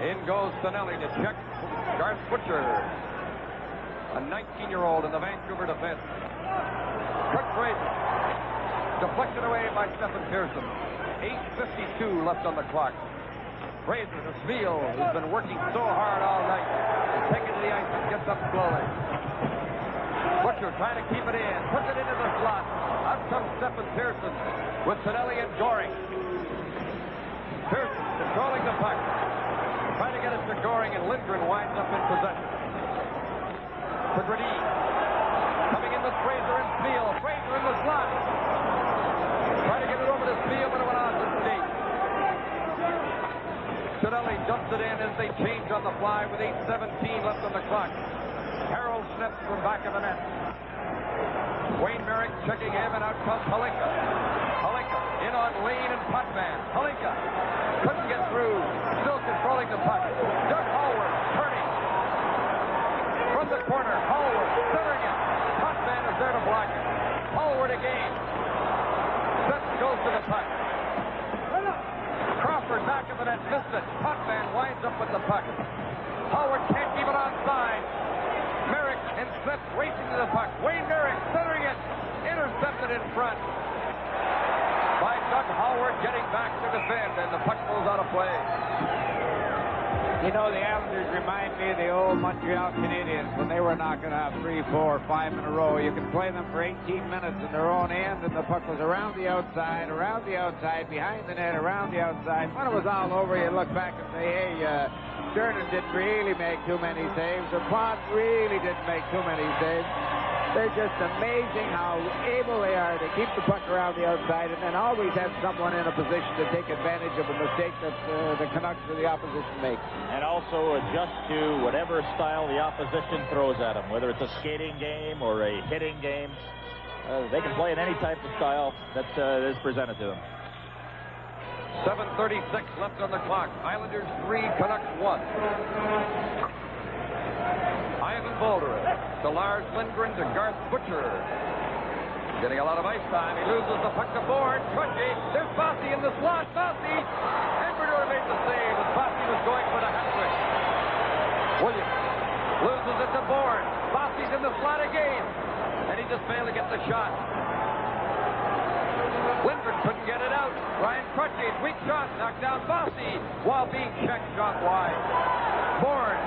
In goes Stanley to check Garth Butcher, a 19-year-old in the Vancouver defense. Quick break. Deflected away by Stephen Pearson. 8:52 left on the clock. Fraser to Smeal, who's been working so hard all night. Taken to the ice and gets up slowly. Butcher Butcher trying to keep it in. Puts it into the slot. Up comes Stephen Pearson with Stanley and Goring. Pearson controlling the puck. Trying to get it to Goring, and Lindgren winds up in possession. To Gradine. Coming in with Fraser and Spiel. Fraser in the slot. Trying to get it over to Spiel, but it went off his skate. Stanley dumps it in as they change on the fly with 8:17 left on the clock. Harold snips from back of the net. Wayne Merrick checking him, and out comes Halinka. Halinka in on Lane and Potvin. Halinka couldn't get through. Still controlling the puck. Doug Hallward turning from the corner. Hallward centering it. Potvin is there to block it. Hallward again. Smith goes to the puck. Crawford back of the net, missed it. Potvin winds up with the puck. Hallward can't keep it onside. Merrick and Smith racing to the puck. Wayne Merrick centering it. Intercepted in front by Doug Hallward, getting back to defend, and the puck goes out of play. You know, the Islanders remind me of the old Montreal Canadiens when they were knocking out 3, 4, 5 in a row. You could play them for 18 minutes in their own end, and the puck was around the outside, behind the net, around the outside. When it was all over, you look back and say, hey, Sterling didn't really make too many saves, or Pond really didn't make too many saves. They're just amazing how able they are to keep the puck around the outside and then always have someone in a position to take advantage of a mistake that the Canucks or the opposition make. And also adjust to whatever style the opposition throws at them, whether it's a skating game or a hitting game. They can play in any type of style that is presented to them. 7:36 left on the clock. Islanders 3, Canucks 1. Ivan Bolderin to Lars Lindgren to Garth Butcher. Getting a lot of ice time. He loses the puck to Bourne. Crutchy. There's Bossy in the slot. Bossy. And Vanouver made the save as Bossy was going for the hat-trick. Williams loses it to Bourne. Bossy's in the slot again. And he just failed to get the shot. Lindgren couldn't get it out. Ryan Crutchy's weak shot knocked down Bossy while being checked shot wide. Bourne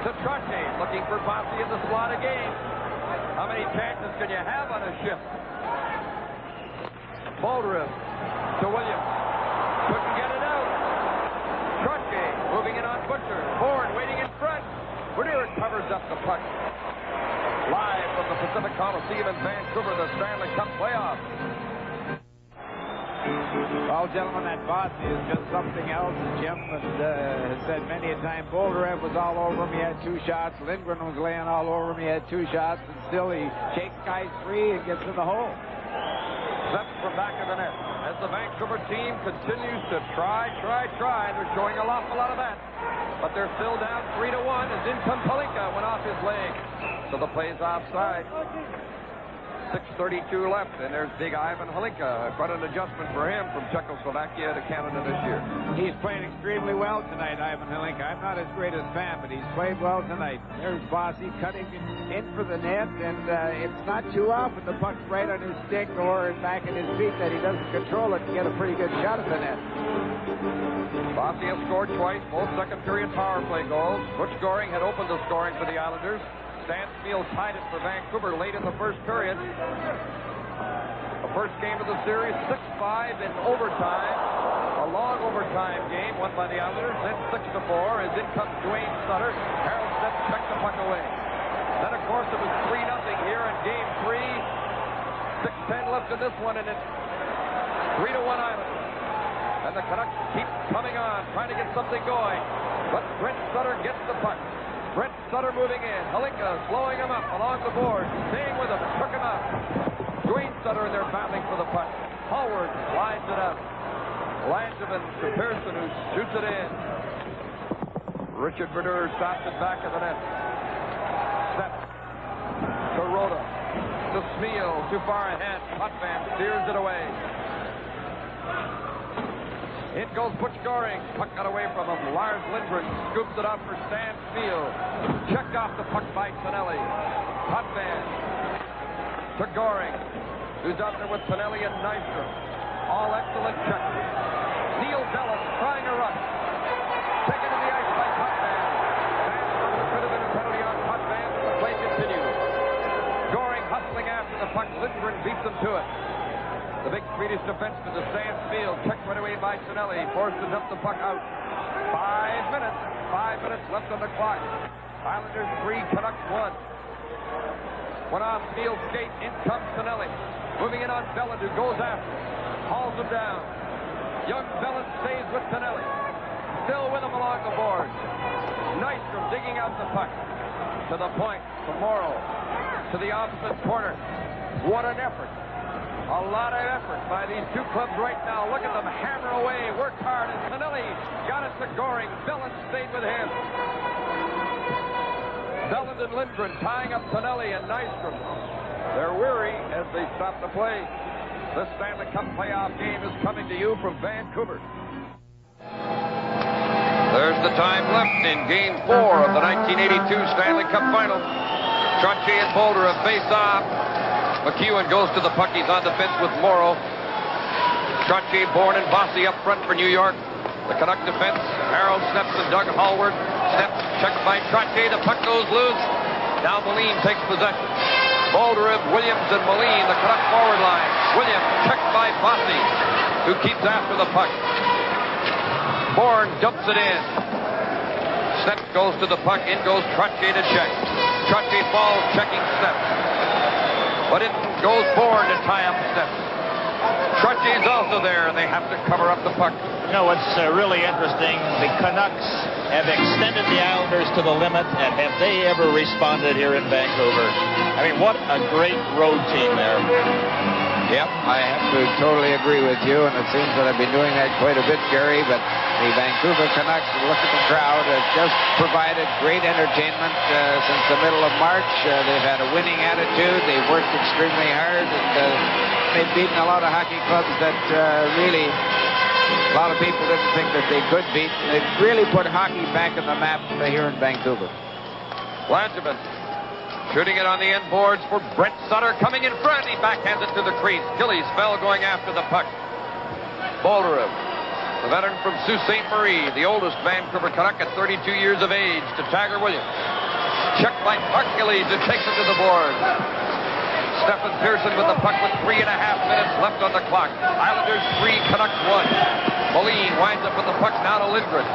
to Trottier, looking for Bossy in the slot again. How many chances can you have on a shift? Bolderin to Williams. Couldn't get it out. Trottier moving in on Butcher. Bourne waiting in front. Vanouver covers up the puck. Live from the Pacific Coliseum in Vancouver, the Stanley Cup playoffs. Well, gentlemen, that Bossy is just something else. Jim has said many a time, Bolderin was all over him. He had 2 shots. Lindgren was laying all over him. He had 2 shots. And still he shakes guys free and gets in the hole. Steps from back of the net. As the Vancouver team continues to try. They're showing an awful lot of that. But they're still down 3-1 as in comes Halinka, went off his leg. So the play's offside. 6:32 left, and there's big Ivan Halinka. Quite an adjustment for him from Czechoslovakia to Canada this year. He's played extremely well tonight, Ivan Halinka. I'm not his greatest fan, but he's played well tonight. There's Bossy cutting in for the net, and it's not too often the puck's right on his stick or back at his feet that he doesn't control it and get a pretty good shot at the net. Bossy has scored twice, both second-period power play goals. Butch Goring had opened the scoring for the Islanders. Stanley tied it for Vancouver late in the first period. The first game of the series, 6-5 in overtime. A long overtime game won by the Islanders. Then 6-4 as in comes Dwayne Sutter. Harold Smith checked the puck away. Then, of course, it was 3-0 here in Game 3. 6:10 left in this one, and it's 3-1 Islanders. And the Canucks keep coming on, trying to get something going. But Brent Sutter gets the puck. Brent Sutter moving in. Halinka slowing him up along the board. Staying with him. Took him out. Dwayne Sutter in there battling for the puck. Hallward lines it up. Langevin to Pearson, who shoots it in. Richard Vanouver stops it back of the net. Step to Rhoda. To Smeal. Too far ahead. Potvin steers it away. In goes Butch Goring. Puck got away from him. Lars Lindgren scoops it up for Stan Spiel. Checked off the puck by Stanley. Potvin to Goring, who's out there with Stanley and Nystrom. All excellent checks. Neil Bellis trying to rush. Taken to the ice by Potvin. Could have been a penalty on Potvin, but the play continues. Goring the puck. Lindgren beats him to it. The big Swedish defenseman to Stanley. Checked right away by Stanley. Forced to dump the puck out. 5 minutes. 5 minutes left on the clock. Islanders 3, Canucks 1. Went off Neal's skate. In comes Stanley. Moving in on Belland, who goes after him. Hauls him down. Young Belland stays with Stanley. Still with him along the board. Nystrom digging out the puck. To the point. To Morrow. To the opposite corner. What an effort. A lot of effort by these two clubs right now. Look at them hammer away, work hard, and Stanley got it to Goring. Belland stayed with him. Belland and Lindgren tying up Stanley and Nystrom. They're weary as they stop the play. This Stanley Cup playoff game is coming to you from Vancouver. There's the time left in Game 4 of the 1982 Stanley Cup Final. Trottier and Boulder have faced off. McEwen goes to the puck. He's on defense with Morrow. Trottier, Bourne, and Bossy up front for New York. The Canuck defense, Harold Snepps and Doug Hallward. Snepps checked by Trottier. The puck goes loose. Now Moline takes possession. Boulder, Williams, and Moline, the Canuck forward line. Williams checked by Bossy, who keeps after the puck. Bourne dumps it in. Snepps goes to the puck. In goes Trottier to check. Trottier falls, checking Snepps. But in goes Bourne to tie up Snepps. Trottier's also there, and they have to cover up the puck. You know what's really interesting? The Canucks have extended the Islanders to the limit, and have they ever responded here in Vancouver? I mean, what a great road team there. Yep, I have to totally agree with you, and it seems that I've been doing that quite a bit, Gary, but the Vancouver Canucks, look at the crowd, have just provided great entertainment since the middle of March. They've had a winning attitude. They've worked extremely hard, and they've beaten a lot of hockey clubs that really a lot of people didn't think that they could beat. They've really put hockey back on the map here in Vancouver. Langevin shooting it on the end boards for Brent Sutter. Coming in front, he backhands it to the crease. Gillies fell going after the puck. Bolderev, the veteran from Sault Ste. Marie, the oldest Vancouver Canuck at 32 years of age, to Tiger Williams. Checked by Mark Gillies, who takes it to the board. Stephen Pearson with the puck with 3.5 minutes left on the clock. Islanders 3, Canucks 1. Moline winds up with the puck now to Lindgren.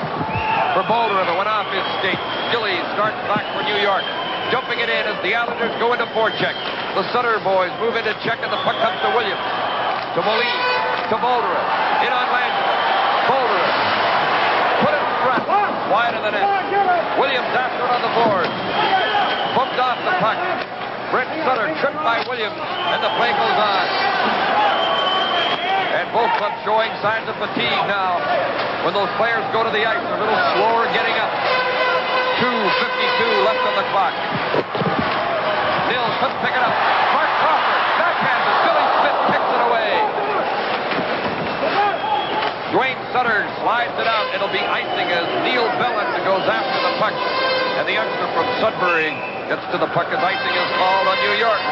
For Bolderev, it went off his skate. Gillies starts back for New York. Jumping it in as the Islanders go into forecheck. The Sutter boys move into check, and the puck comes to Williams. To Moline. To Bolderev. In on Langevin. Bolderev. Put it in front. Wide of the net. Williams after it on the board. Bumped off the puck. Brent Sutter tripped by Williams, and the play goes on. And both clubs showing signs of fatigue now. When those players go to the ice, they're a little slower getting up. 2:52 left on the clock. Nils couldn't pick it up. Mark Crawford backhands it. Billy Smith kicks it away. Dwayne Sutter slides it out. It'll be icing as Neil Belland goes after the puck. And the youngster from Sudbury gets to the puck as icing is called on New York.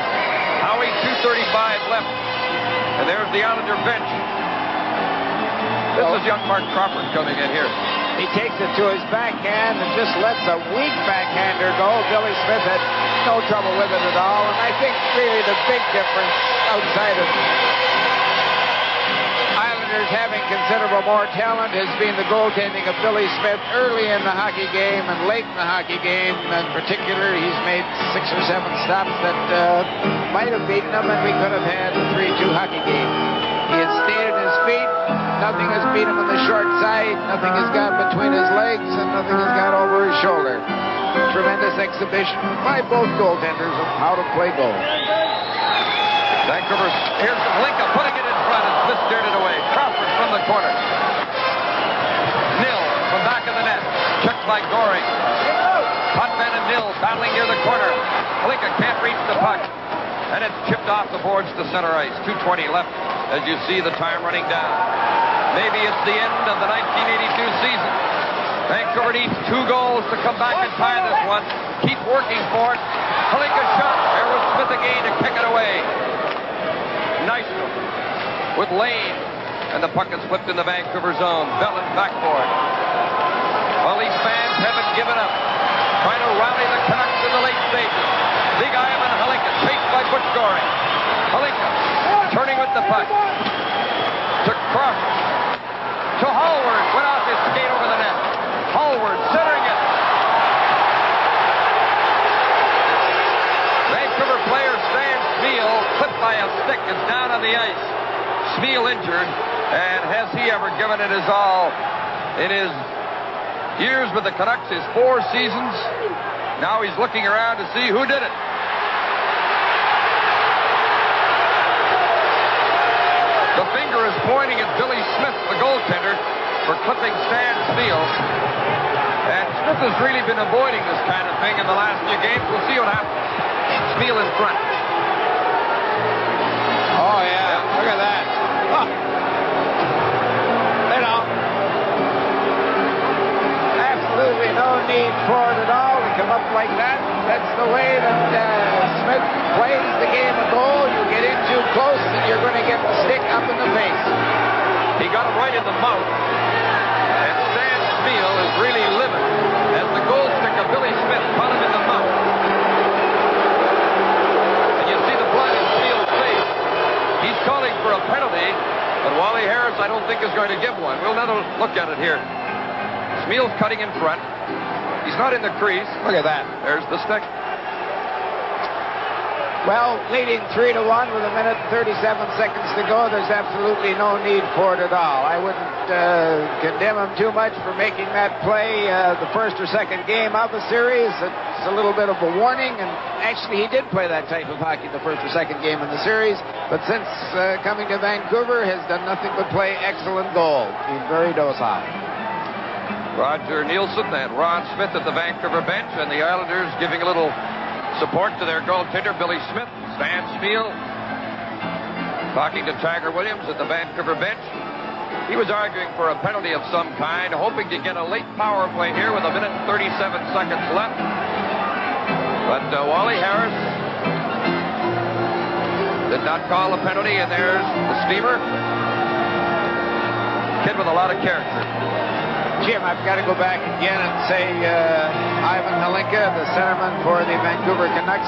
Howie, 2:35 left. And there's the Islander bench. This is young Mark Crawford coming in here. He takes it to his backhand and just lets a weak backhander go. Billy Smith had no trouble with it at all. And I think really the big difference outside of Islanders having considerable more talent has been the goaltending of Billy Smith early in the hockey game and late in the hockey game. In particular, he's made 6 or 7 stops that might have beaten him, and we could have had a 3-2 hockey game. He has stayed on his feet. Nothing has beat him on the short side. Nothing has gone between his legs, and nothing has gone over his shoulder. Tremendous exhibition by both goaltenders of how to play goal. Vancouver, here's Linka putting it in front, and Smith steered it away. Crawford from the corner. Nil from back of the net. Checked by Goring. Potvin and Nil battling near the corner. Linka can't reach the puck. And it's chipped off the boards to center ice. 2:20 left as you see the time running down. Maybe it's the end of the 1982 season. Vancouver needs 2 goals to come back and tie this one. Keep working for it. Halinka shot. There was Smith again to kick it away. Nystrom with Lane. And the puck is flipped in the Vancouver zone. Belland back for it. Well, these fans haven't given up. Trying to rally the Canucks in the late stages. Big Ivan Halinka chased by Butch Goring. Halinka turning with the puck. To Crawford. To Hallward. Went off his skate over the net. Hallward centering it. Vancouver player Stan Smeel, clipped by a stick, is down on the ice. Smeel injured, and has he ever given it his all in his years with the Canucks, his 4 seasons? Now he's looking around to see who did it. The finger is pointing at Billy Smith, the goaltender, for clipping Stan Smeel. And Smith has really been avoiding this kind of thing in the last few games. We'll see what happens. Smeel in front. Oh, yeah. Look at that. Oh. You know, absolutely no need for it at all to come up like that. That's the way that Smith plays the game of goal. You get in too close and you're going to get the stick up in the face. He got him right in the mouth. And Stan Smeel is really living as the goal stick of Billy Smith caught him in the mouth. And you see the blood in Smeel's face. He's calling for a penalty, but Wally Harris I don't think is going to give one. We'll another look at it here. Smeel's cutting in front. He's not in the crease. Look at that. There's the stick. Well, leading 3-1 with 1 minute and 37 seconds to go, there's absolutely no need for it at all. I wouldn't condemn him too much for making that play the first or second game of the series. It's a little bit of a warning, and actually he did play that type of hockey the first or second game in the series, but since coming to Vancouver has done nothing but play excellent goal. He's very docile. Roger Nielsen and Ron Smith at the Vancouver bench, and the Islanders giving a little support to their goaltender, Billy Smith. Stan Smeel talking to Tiger Williams at the Vancouver bench. He was arguing for a penalty of some kind, hoping to get a late power play here with 1 minute and 37 seconds left. But Wally Harris did not call a penalty, and there's the steamer. Kid with a lot of character. Jim, I've got to go back again and say Ivan Halinka, the centerman for the Vancouver Canucks,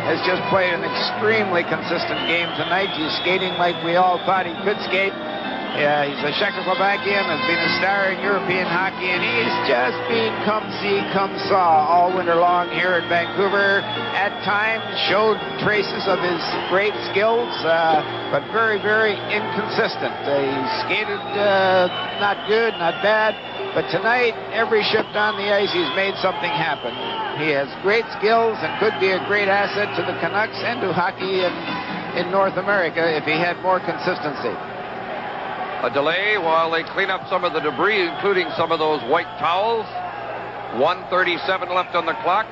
has just played an extremely consistent game tonight. He's skating like we all thought he could skate. He's a Czechoslovakian, has been a star in European hockey, and he's just been come see, come saw all winter long here at Vancouver. At times showed traces of his great skills, but very, very inconsistent. He skated not good, not bad, but tonight, every shift on the ice, he's made something happen. He has great skills and could be a great asset to the Canucks and to hockey in North America if he had more consistency. A delay while they clean up some of the debris, including some of those white towels. 1:37 left on the clock.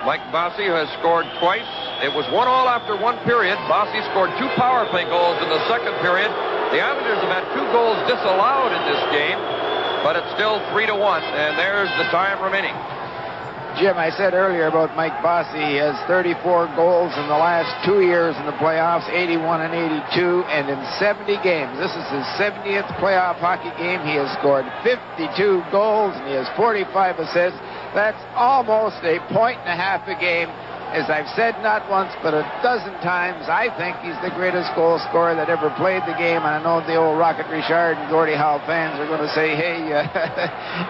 Mike Bossy has scored twice. It was 1-1 after one period. Bossy scored 2 power play goals in the second period. The Islanders have had 2 goals disallowed in this game, but it's still 3-1, and there's the time remaining. Jim, I said earlier about Mike Bossy. He has 34 goals in the last 2 years in the playoffs, 81 and 82, and in 70 games. This is his 70th playoff hockey game. He has scored 52 goals, and he has 45 assists. That's almost a point and a half a game. As I've said not once, but a dozen times, I think he's the greatest goal scorer that ever played the game. And I know the old Rocket Richard and Gordie Howe fans are going to say, hey,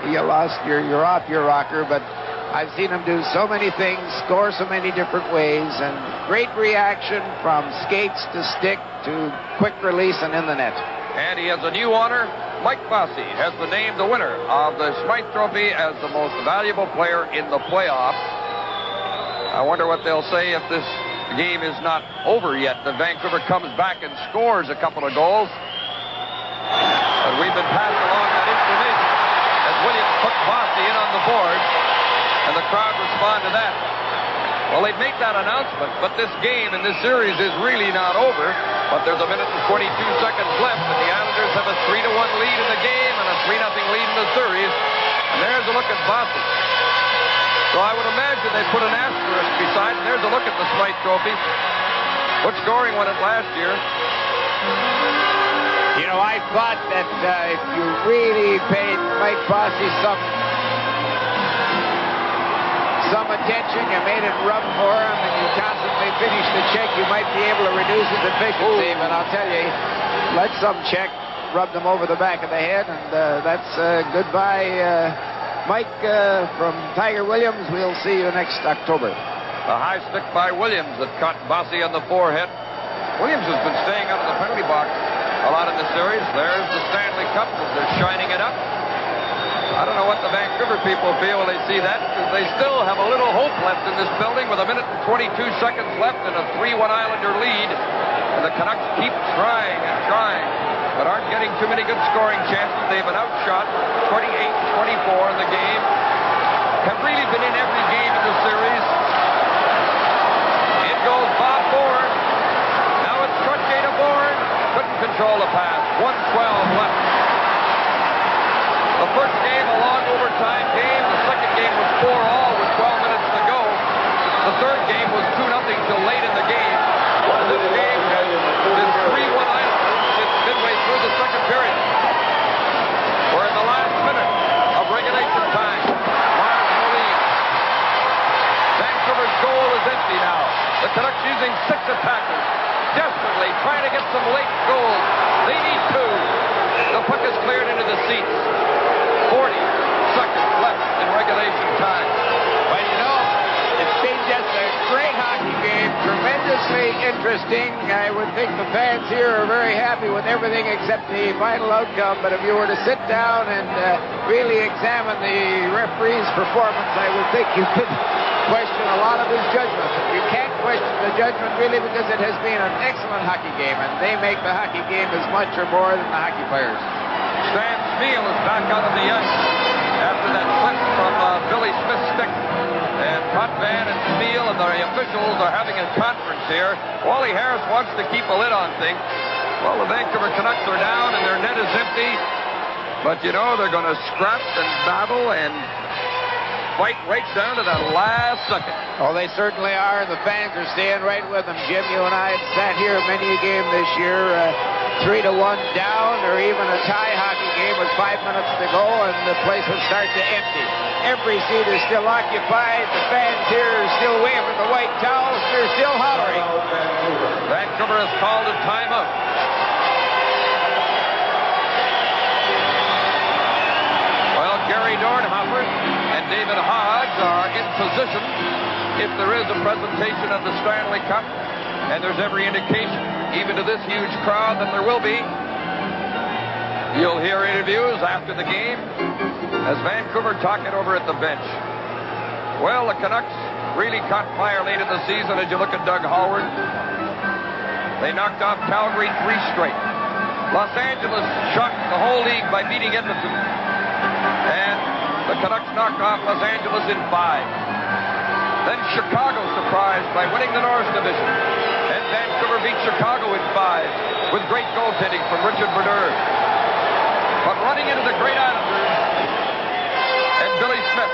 you lost you're off your rocker, but I've seen him do so many things, score so many different ways, and great reaction from skates to stick to quick release and in the net. And he has a new honor. Mike Bossy has been named the winner of the Smythe Trophy as the most valuable player in the playoffs. I wonder what they'll say if this game is not over yet. The Vancouver comes back and scores a couple of goals. But we've been passed along that information as Williams put Bossy in on the board. And the crowd respond to that. Well, they've made that announcement, but this game and this series is really not over. But there's 1 minute and 22 seconds left, and the Islanders have a 3-1 lead in the game and a 3-0 lead in the series. And there's a look at Bossy. So I would imagine they put an asterisk beside it. There's a look at the Smythe Trophy. Butch Goring won it last year. You know, I thought that if you really paid Mike Bossy some attention, you made it rough for him, and you constantly they finish the check, you might be able to reduce his efficiency. But I'll tell you, let some check rub them over the back of the head, and that's goodbye, Mike, from Tiger Williams. We'll see you next October. A high stick by Williams that caught Bossy on the forehead. Williams has been staying out of the penalty box a lot in the series. There's the Stanley Cup as they're shining it up. I don't know what the Vancouver people feel when they see that, because they still have a little hope left in this building with 1 minute and 22 seconds left and a 3-1 Islander lead. And the Canucks keep trying and trying, but aren't getting too many good scoring chances. They've been outshot 28-24 in the game. Have really been in every game in the series. In goes Bob Bourne. Now it's Trottier to Bourne. Couldn't control the pass. 1:12 left. The first game, a long overtime game. The second game was 4-all with 12 minutes to go. The third game was 2-0 till late in the game. And this game has been 3-1 Islanders since midway through the second period. We're in the last minute of regulation time. Lars Moline. Vancouver's goal is empty now. The Canucks using 6 attackers, desperately trying to get some late goals. They need 2. The puck is cleared into the seats. 40 seconds left in regulation time. Well, you know, it's been just a great hockey game, tremendously interesting. I would think the fans here are very happy with everything except the final outcome. But if you were to sit down and really examine the referee's performance, I would think you could question a lot of his judgment. You can't question the judgment really, because it has been an excellent hockey game, and they make the hockey game as much or more than the hockey players. Stan Smeal is back out of the ice after that clip from Billy Smith's stick. And Potvin and Smeal and the officials are having a conference here. Wally Harris wants to keep a lid on things. Well, the Vancouver Canucks are down and their net is empty. But, you know, they're going to scrap and battle and fight right down to that last second. Oh, they certainly are. The fans are staying right with them. Jim, you and I have sat here many a game this year, 3-1 down, or even a tie hockey game with 5 minutes to go, and the place would start to empty. Every seat is still occupied. The fans here are still waving the white towels. They're still hollering. Vancouver has called a timeout. Well, Gary Dornhofer and David Hodge are in position if there is a presentation of the Stanley Cup, and there's every indication, even to this huge crowd, that there will be. You'll hear interviews after the game as Vancouver talk it over at the bench. Well, the Canucks really caught fire late in the season as you look at Doug Howard. They knocked off Calgary 3 straight. Los Angeles shocked the whole league by beating Edmonton. And the Canucks knocked off Los Angeles in 5. Then Chicago surprised by winning the North Division. And Vancouver beat Chicago in 5 with great goaltending from Richard Brodeur. But running into the great Islanders, and Billy Smith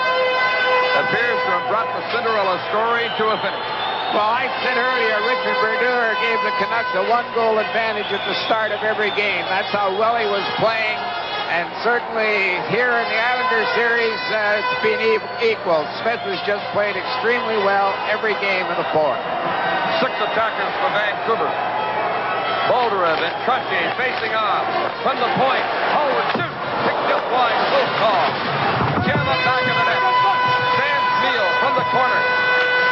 appears to have brought the Cinderella story to a finish. Well, I said earlier, Richard Brodeur gave the Canucks a 1-goal advantage at the start of every game. That's how well he was playing. And certainly here in the Islanders series, it's been equal. Smith has just played extremely well every game in the fourth. 6 attackers for Vancouver. Bolderev and Trottier facing off. From the point, Howard shoots. Picked up wide. Close call. Jam up back of the net. Stan Smeal from the corner.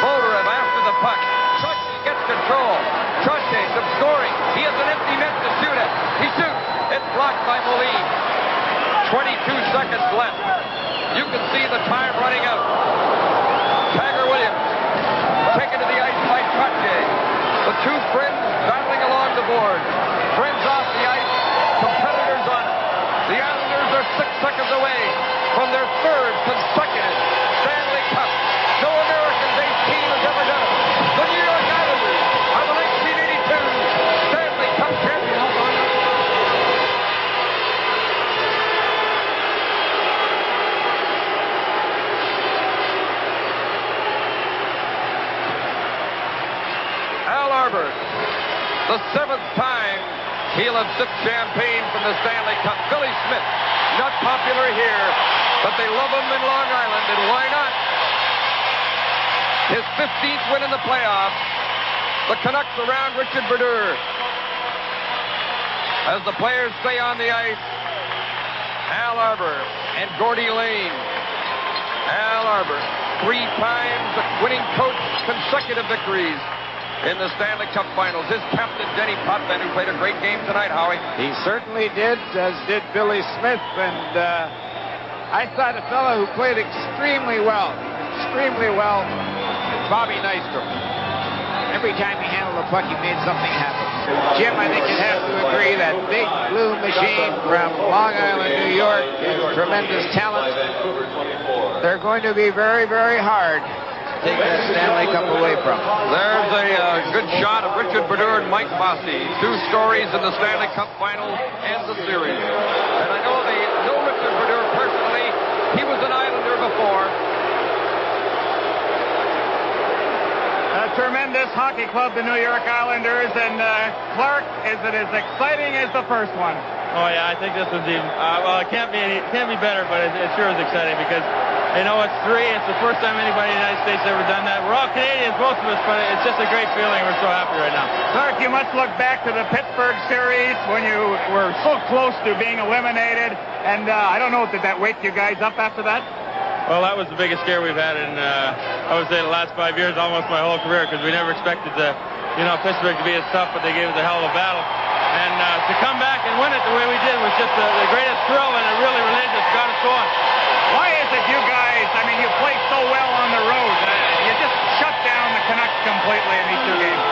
Bolderev after the puck. Trottier gets control. Trottier some scoring. He has an empty net to shoot at. He shoots. It's blocked by Moline. 22 seconds left. You can see the time running out. Tiger Williams taken to the ice by Trottier. The 2 friends battling along the board. Friends off the ice. Competitors on it. The Islanders are 6 seconds away from their 3rd consecutive Stanley Cup. No American-based team has ever done it. The New York Islanders are the 1982 Stanley Cup champions. The 7th time he'll have sipped champagne from the Stanley Cup. Billy Smith, not popular here, but they love him in Long Island, and why not? His 15th win in the playoffs, The Canucks around Richard Brodeur. As the players stay on the ice, Al Arbour and Gordie Lane. Al Arbour, 3 times winning coach, consecutive victories in the Stanley Cup Finals. His captain, Denny Potvin, who played a great game tonight, Howie. He certainly did, as did Billy Smith. And I thought a fellow who played extremely well, is Bobby Nystrom. Every time he handled the puck, he made something happen. Jim, I think you'd have to agree that big blue machine from Long Island, New York, has tremendous talent. They're going to be very, very hard to take that Stanley Cup away from. There's a good shot of Richard Brodeur and Mike Bossy. 2 stories in the Stanley Cup Finals and the series. And I know they know Richard Brodeur personally. He was an Islander before. A tremendous hockey club, the New York Islanders, and Clark, is it as exciting as the first one? Oh yeah, I think this was even. Well, it can't be better, but it sure is exciting because it's 3. It's the first time anybody in the United States ever done that. We're all Canadians, most of us, but it's just a great feeling. We're so happy right now. Clark, you must look back to the Pittsburgh series when you were so close to being eliminated, and I don't know, did that wake you guys up after that? Well, that was the biggest scare we've had in, I would say, the last 5 years, almost my whole career, because we never expected Pittsburgh to be as tough, but they gave us a hell of a battle. And to come back and win it the way we did was just the greatest thrill, and it really religious, got us going. Why is it you guys, you play so well on the road, you just shut down the Canucks completely in these 2 games?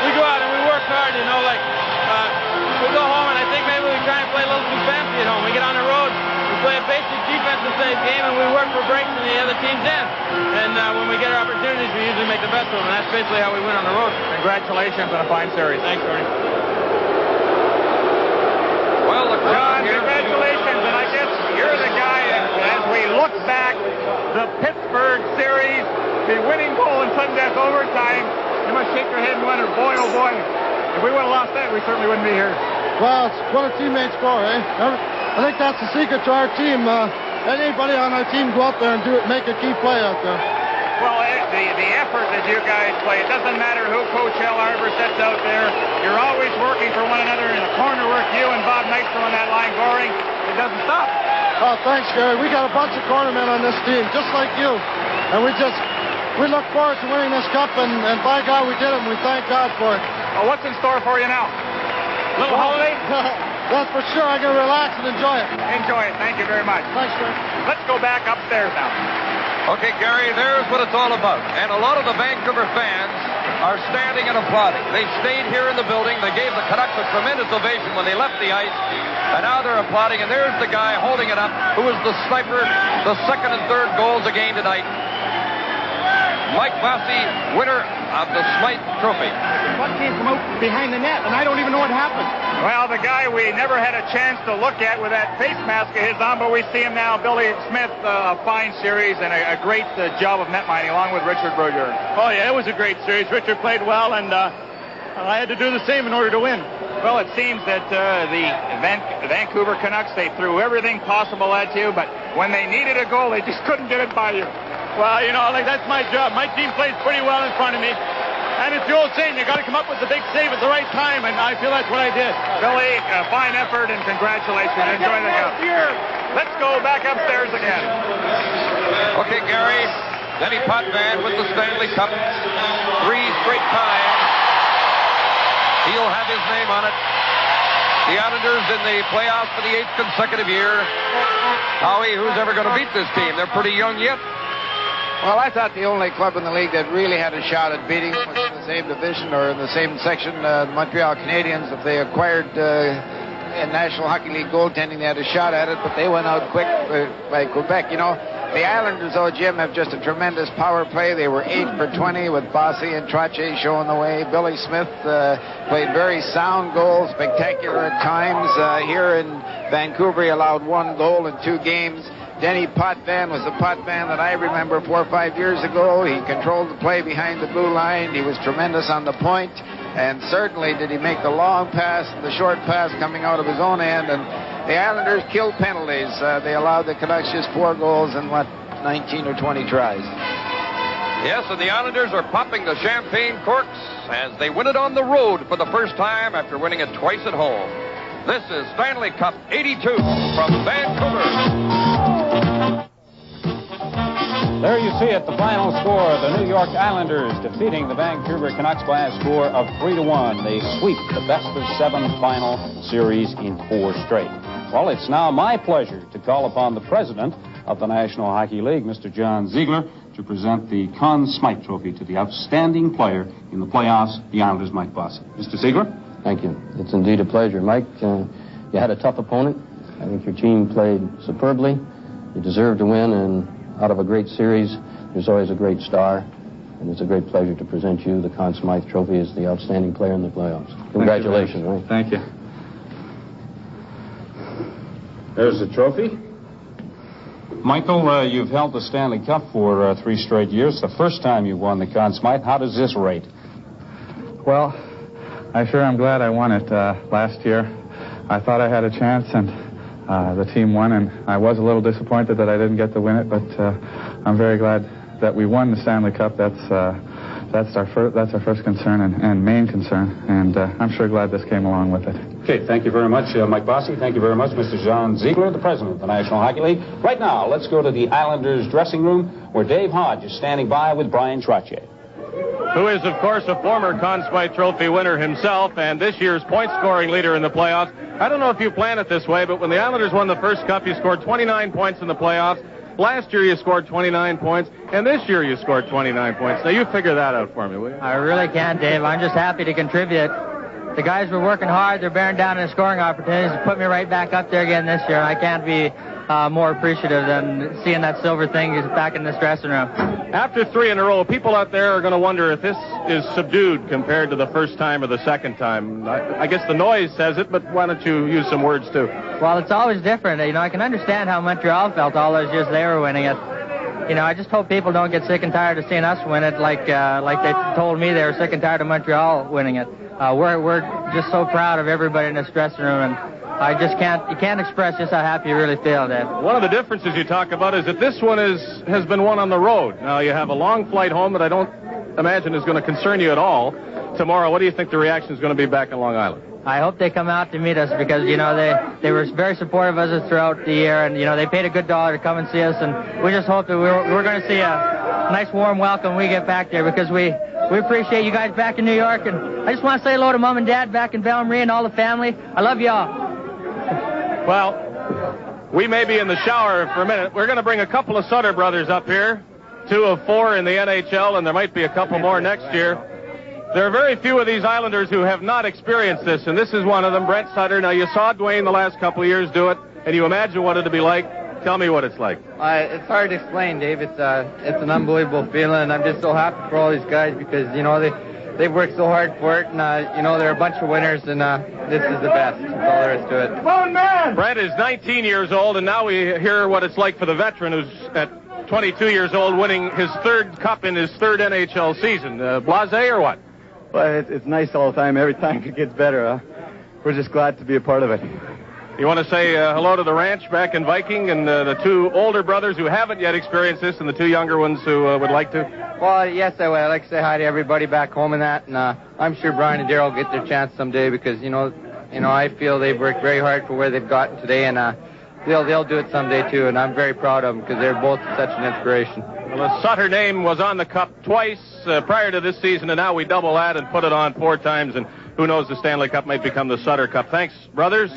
We go out and we work hard, we go home and I think maybe we try and play a little too fancy at home. We get on the road, we play a basic defensive safe game, and we work for breaks in the other team's end. And when we get our opportunities, we usually make the best of them, and that's basically how we win on the road. Congratulations on a fine series. Thanks, Ernie. Well, John, congratulations, and I guess you're the guy, as we look back, the Pittsburgh series, the winning goal in sudden death overtime, you must shake your head and wonder, boy, oh boy, if we would have lost that, we certainly wouldn't be here. Well, it's what a teammate score, eh? I think that's the secret to our team. Anybody on our team go up there and make a key play out there. Well, the effort that you guys play, it doesn't matter who Coach Al Arbour sets out there. You're always working for one another in the corner work. You and Bob Nystrom on that line, Goring. It doesn't stop. Oh, thanks, Gary. We got a bunch of cornermen on this team, just like you. And we look forward to winning this cup, and by God, we did it, and we thank God for it. Well, what's in store for you now? Little holiday? That's for sure. I'm going to relax and enjoy it. Enjoy it. Thank you very much. Thanks, Gary. Let's go back upstairs now. Okay, Gary, there's what it's all about. And a lot of the Vancouver fans are standing and applauding. They stayed here in the building. They gave the Canucks a tremendous ovation when they left the ice. And now they're applauding. And there's the guy holding it up, who was the sniper, the 2nd and 3rd goals of the game tonight. Mike Bossy, winner of the Smythe Trophy. What came from out behind the net, and I don't even know what happened. Well, the guy we never had a chance to look at with that face mask of his on, but we see him now, Billy Smith, a fine series and a great job of net mining along with Richard Brodeur. Oh, yeah, it was a great series. Richard played well, and I had to do the same in order to win. Well, it seems that the Vancouver Canucks, they threw everything possible at you, but when they needed a goal, they just couldn't get it by you. Well, that's my job. My team plays pretty well in front of me. And it's the old saying, you got to come up with the big save at the right time, and I feel that's what I did. Billy, a fine effort, and congratulations. Enjoy the cup. Let's go back upstairs again. Okay, Gary, Denny Potvin with the Stanley Cup. 3 straight times. He'll have his name on it. The Islanders in the playoffs for the 8th consecutive year. Howie, who's ever going to beat this team? They're pretty young yet. Well, I thought the only club in the league that really had a shot at beating was in the same division or in the same section, the Montreal Canadiens. If they acquired in National Hockey League goaltending, they had a shot at it, but they went out quick by Quebec. The Islanders, though, Jim, have just a tremendous power play. They were 8 for 20 with Bossy and Trottier showing the way. Billy Smith played very sound goals, spectacular at times. Here in Vancouver, he allowed 1 goal in 2 games. Denny Potvin was the Potvin that I remember 4 or 5 years ago. He controlled the play behind the blue line. He was tremendous on the point. And certainly did he make the long pass and the short pass coming out of his own end. And the Islanders killed penalties. They allowed the Canucks just 4 goals in, 19 or 20 tries. Yes, and the Islanders are popping the champagne corks as they win it on the road for the first time after winning it twice at home. This is Stanley Cup 82 from Vancouver. There you see it, the final score. The New York Islanders defeating the Vancouver Canucks by a score of 3-1. They sweep the best-of-7 final series in 4 straight. Well, it's now my pleasure to call upon the president of the National Hockey League, Mr. John Ziegler, to present the Conn Smythe Trophy to the outstanding player in the playoffs, the Islanders' Mike Bossy. Mr. Ziegler? Thank you. It's indeed a pleasure. Mike, you had a tough opponent. I think your team played superbly. You deserved to win, and out of a great series, there's always a great star, and it's a great pleasure to present you the Conn Smythe Trophy as the outstanding player in the playoffs. Congratulations, Mike. Thank you. There's the trophy. Michael, you've held the Stanley Cup for 3 straight years. The first time you won the Conn Smythe. How does this rate? Well, I sure am glad I won it last year. I thought I had a chance, and the team won, and I was a little disappointed that I didn't get to win it, but I'm very glad that we won the Stanley Cup. That's our first concern and main concern, and I'm sure glad this came along with it. Okay, thank you very much, Mike Bossy. Thank you very much, Mr. John Ziegler, the president of the National Hockey League. Right now, let's go to the Islanders dressing room, where Dave Hodge is standing by with Brian Trottier. Who is, of course, a former Conn Smythe Trophy winner himself and this year's point-scoring leader in the playoffs. I don't know if you planned it this way, but when the Islanders won the first cup, you scored 29 points in the playoffs. Last year, you scored 29 points, and this year, you scored 29 points. Now, you figure that out for me, will you? I really can't, Dave. I'm just happy to contribute. The guys were working hard. They're bearing down in the scoring opportunities to put me right back up there again this year. I can't be more appreciative than seeing that silver thing back in this dressing room. After 3 in a row, people out there are going to wonder if this is subdued compared to the first time or the second time. I guess the noise says it, but why don't you use some words, too? Well, it's always different. You know, I can understand how Montreal felt all those years they were winning it. You know, I just hope people don't get sick and tired of seeing us win it like they told me they were sick and tired of Montreal winning it. We're just so proud of everybody in this dressing room, and you can't express just how happy you really feel, Dave. One of the differences you talk about is that this one has been won on the road. Now, you have a long flight home that I don't imagine is going to concern you at all. Tomorrow, what do you think the reaction is going to be back in Long Island? I hope they come out to meet us because, you know, they were very supportive of us throughout the year, and, you know, they paid a good $1 to come and see us, and we just hope that we're going to see a nice warm welcome when we get back there because we appreciate you guys back in New York, and I just want to say hello to Mom and Dad back in Belle Marie and all the family. I love y'all. Well, we may be in the shower for a minute. We're going to bring a couple of Sutter brothers up here, 2 of 4 in the NHL, and there might be a couple more next year. There are very few of these Islanders who have not experienced this, and this is one of them, Brent Sutter. Now, you saw Dwayne the last couple of years do it, and you imagine what it'd be like. Tell me what it's like. It's hard to explain, Dave. It's an unbelievable feeling, and I'm just so happy for all these guys because, you know, they've worked so hard for it, and, you know, they're a bunch of winners, and this is the best. That's all there is to it. Come on, man! Brent is 19 years old, and now we hear what it's like for the veteran who's at 22 years old winning his 3rd cup in his 3rd NHL season. Blasé or what? Well, it's nice all the time. Every time it gets better. We're just glad to be a part of it. You want to say hello to the ranch back in Viking and the 2 older brothers who haven't yet experienced this and the 2 younger ones who would like to? Well, yes, I would. I'd like to say hi to everybody back home and that, and I'm sure Brian and Darryl will get their chance someday because, you know, I feel they've worked very hard for where they've gotten today, and they'll do it someday too, and I'm very proud of them because they're both such an inspiration. Well, the Sutter name was on the cup twice prior to this season, and now we double that and put it on 4 times, and who knows, the Stanley Cup might become the Sutter Cup. Thanks, brothers.